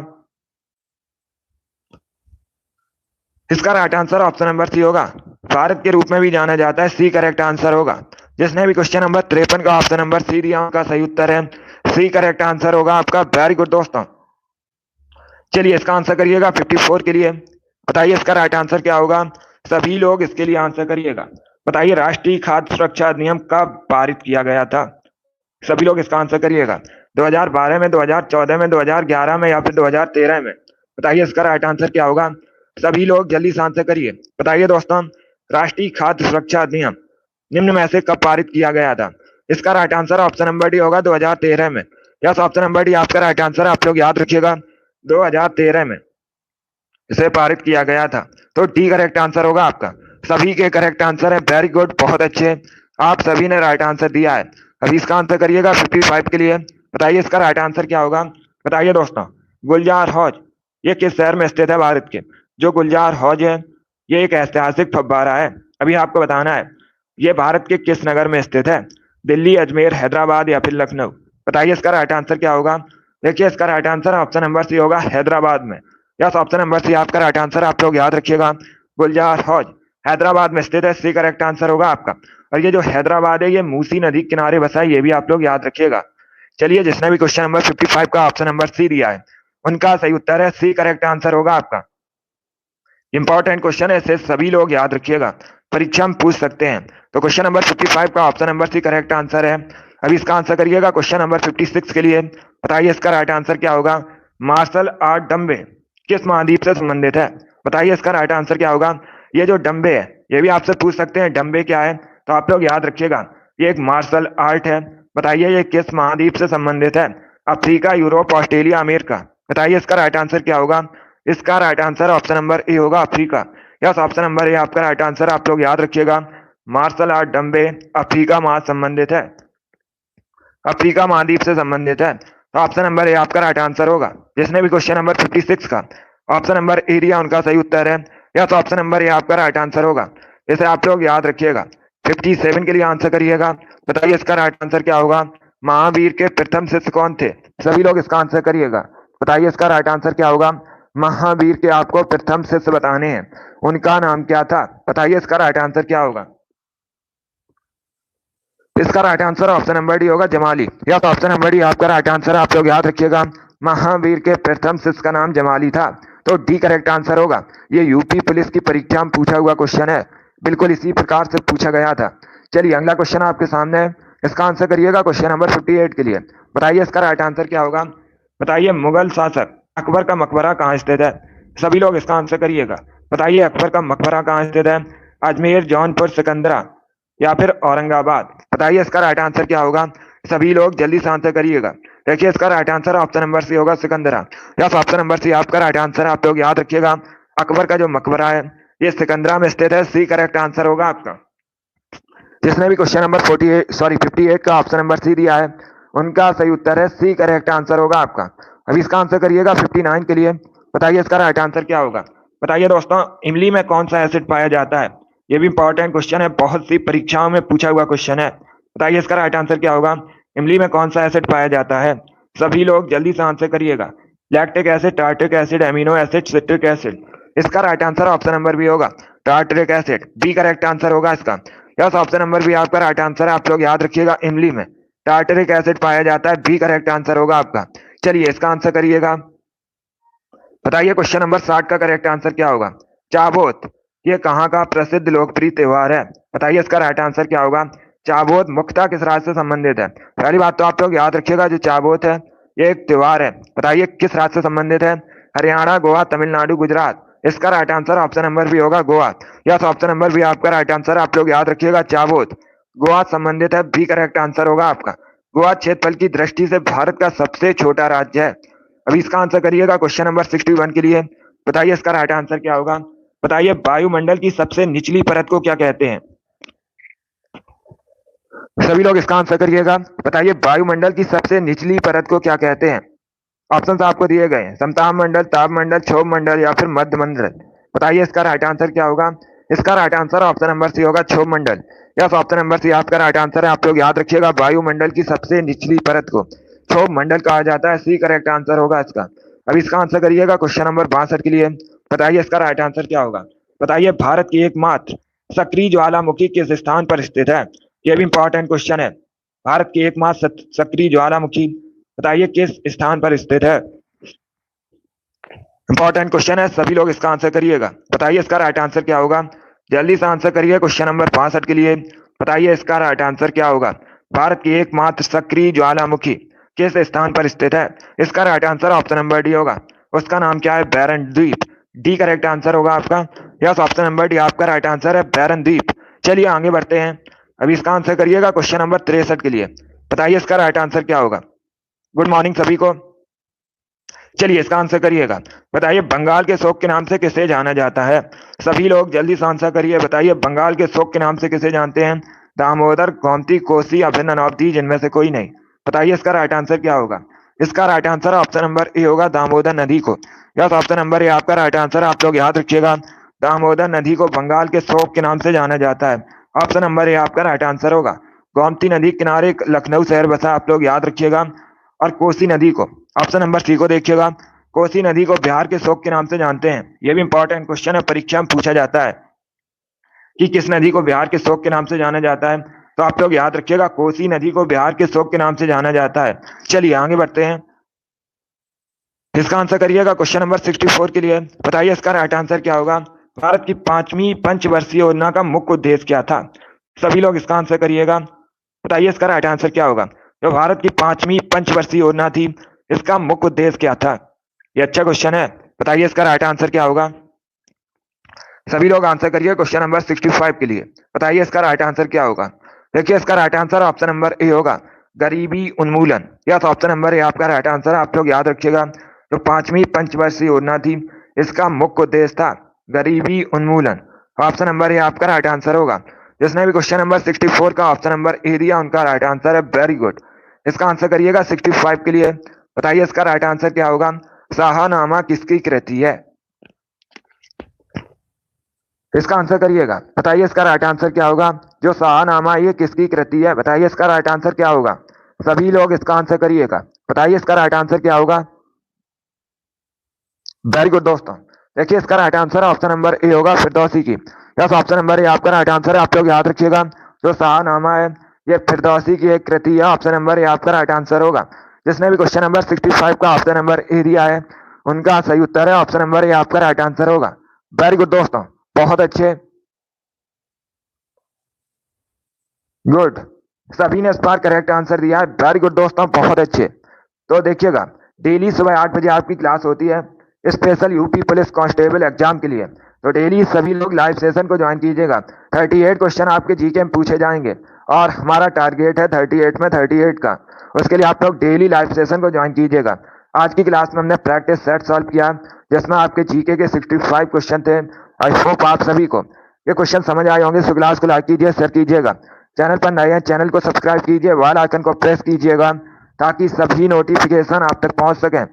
इसका right answer option number C होगा, भारत के रूप में भी जाना जाता है। सी करेक्ट आंसर होगा। जिसने भी क्वेश्चन नंबर 53 का ऑप्शन नंबर सी दिया उनका सही उत्तर है सी, करेक्ट आंसर होगा आपका। वेरी गुड दोस्तों, चलिए इसका आंसर करिएगा 54 के लिए। बताइए इसका राइट आंसर क्या होगा। सभी लोग इसके लिए आंसर करिएगा। बताइए राष्ट्रीय खाद्य सुरक्षा अधिनियम कब पारित किया गया था। सभी लोग इसका आंसर करिएगा। 2012 में, 2014 में, 2011 में या फिर 2013 में। बताइए इसका राइट आंसर क्या होगा। सभी लोग जल्दी से आंसर करिए। बताइए दोस्तों, राष्ट्रीय खाद्य सुरक्षा अधिनियम निम्न में से कब पारित किया गया था। इसका right answer option number D होगा, 2013 में। यस, ऑप्शन नंबर डी आपका राइट आंसर। आप लोग याद रखिएगा, 2013 में इसे पारित किया गया था। तो डी करेक्ट आंसर होगा आपका। सभी के करेक्ट आंसर है। वेरी गुड, बहुत अच्छे, आप सभी ने राइट आंसर दिया है। अभी इसका आंसर करिएगा 55 के लिए। बताइए इसका राइट आंसर क्या होगा। बताइए दोस्तों, गुलजार हौज ये किस शहर में स्थित है भारत के। जो गुलजार हौज है ये एक ऐतिहासिक फव्वारा है। अभी आपको बताना है ये भारत के किस नगर में स्थित है। दिल्ली, अजमेर, हैदराबाद या फिर लखनऊ। बताइए इसका राइट आंसर क्या होगा। देखिए इसका right answer option number C होगा, हैदराबाद में। यस, ऑप्शन नंबर सी आपका राइट आंसर। आप लोग याद रखिएगा, गुलजार हौज हैदराबाद में स्थित है। सी करेक्ट आंसर होगा आपका। और ये जो हैदराबाद है ये मूसी नदी किनारे बसा है, ये भी आप लोग याद रखिएगा। चलिए जिसने भी क्वेश्चन नंबर 55 का ऑप्शन नंबर सी दिया है उनका सही उत्तर है सी, करेक्ट आंसर होगा आपका। इंपॉर्टेंट क्वेश्चन है, इसे सभी लोग याद रखिएगा, परीक्षा में पूछ सकते हैं। तो क्वेश्चन नंबर 55 का option number C correct answer है। अभी इसका आंसर करिएगा क्वेश्चन नंबर 56 के लिए। बताइए इसका राइट आंसर क्या होगा। मार्शल आर्ट डम्बे किस महाद्वीप से संबंधित है। बताइए इसका राइट आंसर क्या होगा। ये जो डम्बे है ये भी आपसे पूछ सकते हैं, डम्बे क्या है। तो आप लोग याद रखिएगा, ये एक मार्शल आर्ट है। बताइए ये किस महाद्वीप से संबंधित है। Africa, Europe, Australia, America. बताइए इसका राइट आंसर क्या होगा। इसका right answer option number A होगा, Africa. Yes, option number A आपका राइट आंसर। आप लोग याद रखिएगा, मार्शल आर्ट डम्बे अफ्रीका महाद्वीप संबंधित है, अफ्रीका महाद्वीप से संबंधित है। तो ऑप्शन नंबर ए आपका राइट आंसर होगा। जिसने भी क्वेश्चन नंबर 56 का ऑप्शन नंबर ए दिया उनका सही उत्तर है। या तो ऑप्शन नंबर ए आपका राइट आंसर होगा। इसे आप लोग याद रखिएगा। 57 के लिए आंसर करिएगा। बताइए इसका राइट आंसर क्या होगा। महावीर के प्रथम शिष्य कौन थे। सभी लोग इसका आंसर करिएगा। बताइए इसका राइट आंसर क्या होगा। महावीर के आपको प्रथम शिष्य बताने हैं, उनका नाम क्या था। बताइए इसका राइट आंसर क्या होगा। इसका right answer option number D होगा, जमाली। या तो ऑप्शन नंबर डी आपका राइट आंसर। आप लोग याद रखिएगा, महावीर के प्रथम शिष्य का नाम जमाली था। तो डी करेक्ट आंसर होगा। ये यूपी पुलिस की परीक्षा में पूछा हुआ क्वेश्चन है, बिल्कुल इसी प्रकार से पूछा गया था। चलिए अगला क्वेश्चन आपके सामने है, इसका आंसर करिएगा क्वेश्चन नंबर 58 के लिए। बताइए इसका राइट आंसर क्या होगा। बताइए मुगल शासक अकबर का मकबरा कहाँ स्थित है। सभी लोग इसका आंसर करिएगा। बताइए अकबर का मकबरा कहाँ स्थित है। अजमेर, जौनपुर, सिकंदरा या फिर औरंगाबाद। बताइए इसका राइट आंसर क्या होगा। सभी लोग जल्दी से आंसर करिएगा। देखिए इसका right answer option number C होगा, Sikandra. Yes, option number C आपका राइट आंसर है। आप लोग याद रखिएगा अकबर का जो मकबरा है ये सिकंदरा में स्थित है। सी करेक्ट आंसर होगा आपका। जिसने भी क्वेश्चन नंबर 58 का ऑप्शन नंबर सी दिया है उनका सही उत्तर है सी करेक्ट आंसर होगा आपका। अभी इसका आंसर करिएगा 59 के लिए। बताइए इसका राइट आंसर क्या होगा। बताइए दोस्तों इमली में कौन सा एसिड पाया जाता है। ये भी इंपॉर्टेंट क्वेश्चन है, बहुत सी परीक्षाओं में पूछा हुआ क्वेश्चन है। बताइए इसका राइट आंसर क्या होगा। इमली में कौन सा एसिड पाया जाता है। सभी लोग जल्दी से आंसर करिएगा। Lactic acid, tartaric acid, amino acid, citric acid. इसका right answer option number B होगा, tartaric acid. B correct answer होगा इसका। यस, ऑप्शन नंबर बी आपका राइट आंसर है। आप लोग याद रखिएगा इमली में टार्टरिक एसिड पाया जाता है। बी करेक्ट आंसर होगा आपका। चलिए इसका आंसर करिएगा। बताइए क्वेश्चन नंबर 60 का करेक्ट आंसर क्या होगा। चाबोत ये कहाँ का प्रसिद्ध लोकप्रिय त्योहार है। बताइए इसका राइट आंसर क्या होगा। चाबोत मुख्यतः किस राज्य से संबंधित है। पहली बात तो आप लोग याद रखिएगा जो चाबोत है ये एक त्योहार है। बताइए किस राज्य से संबंधित है। हरियाणा, गोवा, तमिलनाडु, गुजरात। इसका right answer option number B होगा, Goa. Yes, option number B आपका राइट आंसर है। आप लोग याद रखिएगा चाबोत गोवा संबंधित है। बी करेक्ट आंसर होगा आपका। गोवा क्षेत्रफल की दृष्टि से भारत का सबसे छोटा राज्य है। अभी इसका आंसर करिएगा क्वेश्चन नंबर 61 के लिए। बताइए इसका राइट आंसर क्या होगा। बताइए वायुमंडल की सबसे निचली परत को क्या कहते हैं। सभी लोग इसका आंसर करिएगा। बताइए वायुमंडल की सबसे निचली परत को क्या कहते हैं। ऑप्शन आपको दिए गए हैं, समताप मंडल, ताप मंडल, क्षोभ मंडल या फिर मध्य मंडल। बताइए इसका राइट आंसर क्या होगा। इसका right answer option number C होगा, क्षोभ मंडल। यस, ऑप्शन नंबर सी आपका राइट आंसर है। आप लोग याद रखिएगा वायुमंडल की सबसे निचली परत को क्षोभ मंडल कहा जाता है। सी करेक्ट आंसर होगा इसका। अब इसका आंसर करिएगा क्वेश्चन नंबर 62 के लिए। बताइए इसका राइट आंसर क्या होगा। बताइए भारत की एकमात्र सक्रिय ज्वालामुखी किस स्थान पर स्थित है। यह भी इंपॉर्टेंट क्वेश्चन है। भारत की एकमात्र सक्रिय ज्वालामुखी बताइए किस स्थान पर स्थित है। इंपॉर्टेंट क्वेश्चन है, सभी लोग इसका आंसर करिएगा। बताइए इसका राइट आंसर क्या होगा। जल्दी से आंसर करिए क्वेश्चन नंबर 62 के लिए। बताइए इसका राइट आंसर क्या होगा। भारत की एकमात्र सक्रिय ज्वालामुखी किस स्थान पर स्थित है। इसका right answer option number D होगा। उसका नाम क्या है, बैरन द्वीप। डी करेक्ट आंसर होगा आपका। यस, ऑप्शन नंबर डी आपका राइट आंसर है, बैरन द्वीप। चलिए आगे बढ़ते हैं। अभी इसका आंसर करिएगा क्वेश्चन नंबर 63 के लिए। बताइए इसका राइट आंसर क्या होगा। गुड मॉर्निंग सभी को। चलिए इसका आंसर करिएगा। बताइए बंगाल के शोक के नाम से किसे जाना जाता है। सभी लोग जल्दी से आंसर करिए। बताइए बंगाल के शोक के नाम से किसे जानते हैं। दामोदर, गोमती, कोसी या फिर ननौती, जिनमें से कोई नहीं। बताइए इसका राइट आंसर क्या होगा। इसका right answer option number A होगा, दामोदर नदी को। यस, ऑप्शन नंबर ए आपका राइट आंसर। आप लोग याद रखिएगा दामोदर नदी को बंगाल के शोक के नाम से जाना जाता है। ऑप्शन नंबर ए आपका राइट आंसर होगा। गोमती नदी किनारे लखनऊ शहर बसा, आप लोग याद रखिएगा। और कोसी नदी को ऑप्शन नंबर सी को देखिएगा। कोसी नदी को बिहार के शोक के नाम से जानते हैं। यह भी इंपॉर्टेंट क्वेश्चन है, परीक्षा में पूछा जाता है कि किस नदी को बिहार के शोक के नाम से जाना जाता है। तो आप लोग याद रखिएगा कोसी नदी को बिहार के शोक के नाम से जाना जाता है। चलिए आगे बढ़ते हैं। इसका आंसर करिएगा क्वेश्चन नंबर 64 के लिए। बताइए इसका राइट आंसर क्या होगा। भारत की 5वीं पंचवर्षीय योजना का मुख्य उद्देश्य क्या था। सभी लोग इसका आंसर करिएगा। बताइए इसका राइट आंसर क्या होगा। जो भारत की 5वीं पंचवर्षीय योजना थी इसका मुख्य उद्देश्य क्या था। ये अच्छा क्वेश्चन है। बताइए इसका राइट आंसर क्या होगा। सभी लोग आंसर करिए क्वेश्चन नंबर 65 के लिए। बताइए इसका राइट आंसर क्या होगा। देखिए इसका right answer option number A होगा, गरीबी उन्मूलन। यस, ऑप्शन नंबर ए आपका राइट आंसर है। आप लोग याद रखिएगा जो 5वीं पंचवर्षीय योजना थी इसका मुख्य उद्देश्य था गरीबी उन्मूलन। ऑप्शन नंबर ए आपका राइट आंसर होगा। जिसने भी क्वेश्चन नंबर 64 का ऑप्शन नंबर ए दिया उनका राइट आंसर है, वेरी गुड। इसका आंसर करिएगा 65 के लिए। बताइए इसका राइट आंसर क्या होगा। शाहनामा किसकी कृति है। इसका आंसर करिएगा। बताइए इसका राइट आंसर क्या होगा। जो शाहनामा ये किसकी कृति है। बताइए इसका राइट आंसर क्या होगा। सभी लोग इसका आंसर करिएगा। बताइए इसका राइट आंसर क्या होगा। वेरी गुड दोस्तों। देखिए इसका right answer option number A होगा, फिरदौसी की। यस, ऑप्शन नंबर ए आपका राइट आंसर है। आप लोग याद रखिएगा जो शाहनामा है ये फिरदौसी की एक कृति है। ऑप्शन नंबर ए आपका राइट आंसर होगा। जिसने भी क्वेश्चन नंबर 65 का ऑप्शन नंबर ए दिया है उनका सही उत्तर है ऑप्शन नंबर ए, आपका राइट आंसर होगा। वेरी गुड दोस्तों, बहुत अच्छे, गुड, सभी ने इस बार करेक्ट आंसर दिया है। वेरी गुड दोस्तों, बहुत अच्छे। तो देखिएगा, डेली सुबह 8 बजे आपकी क्लास होती है special UP police constable exam के लिए। तो डेली सभी लोग लाइव सेशन को ज्वाइन कीजिएगा। 38 क्वेश्चन आपके जीके में पूछे जाएंगे और हमारा टारगेट है 38 में 38 का। उसके लिए आप लोग डेली लाइव सेशन को ज्वाइन कीजिएगा। आज की क्लास में हमने प्रैक्टिस सेट सॉल्व किया जिसमें आपके जीके के 65 क्वेश्चन थे। आई होप आप सभी को ये क्वेश्चन समझ आए होंगे। सो क्लास को लाइक कीजिए, शेयर कीजिएगा। चैनल पर नए हैं, चैनल को सब्सक्राइब कीजिए, बेल आइकन को प्रेस कीजिएगा ताकि सभी नोटिफिकेशन आप तक पहुंच सकें।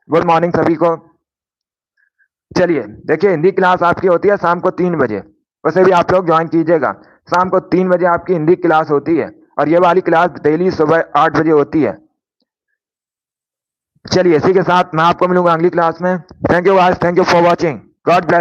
गुड मॉर्निंग सभी को। चलिए देखिए, हिंदी क्लास आपकी होती है शाम को 3 बजे, उसे भी आप लोग ज्वाइन कीजिएगा। शाम को 3 बजे आपकी हिंदी क्लास होती है और ये वाली क्लास डेली सुबह 8 बजे होती है। चलिए इसी के साथ मैं आपको मिलूंगा अगली क्लास में। Thank you guys, thank you for watching, God bless.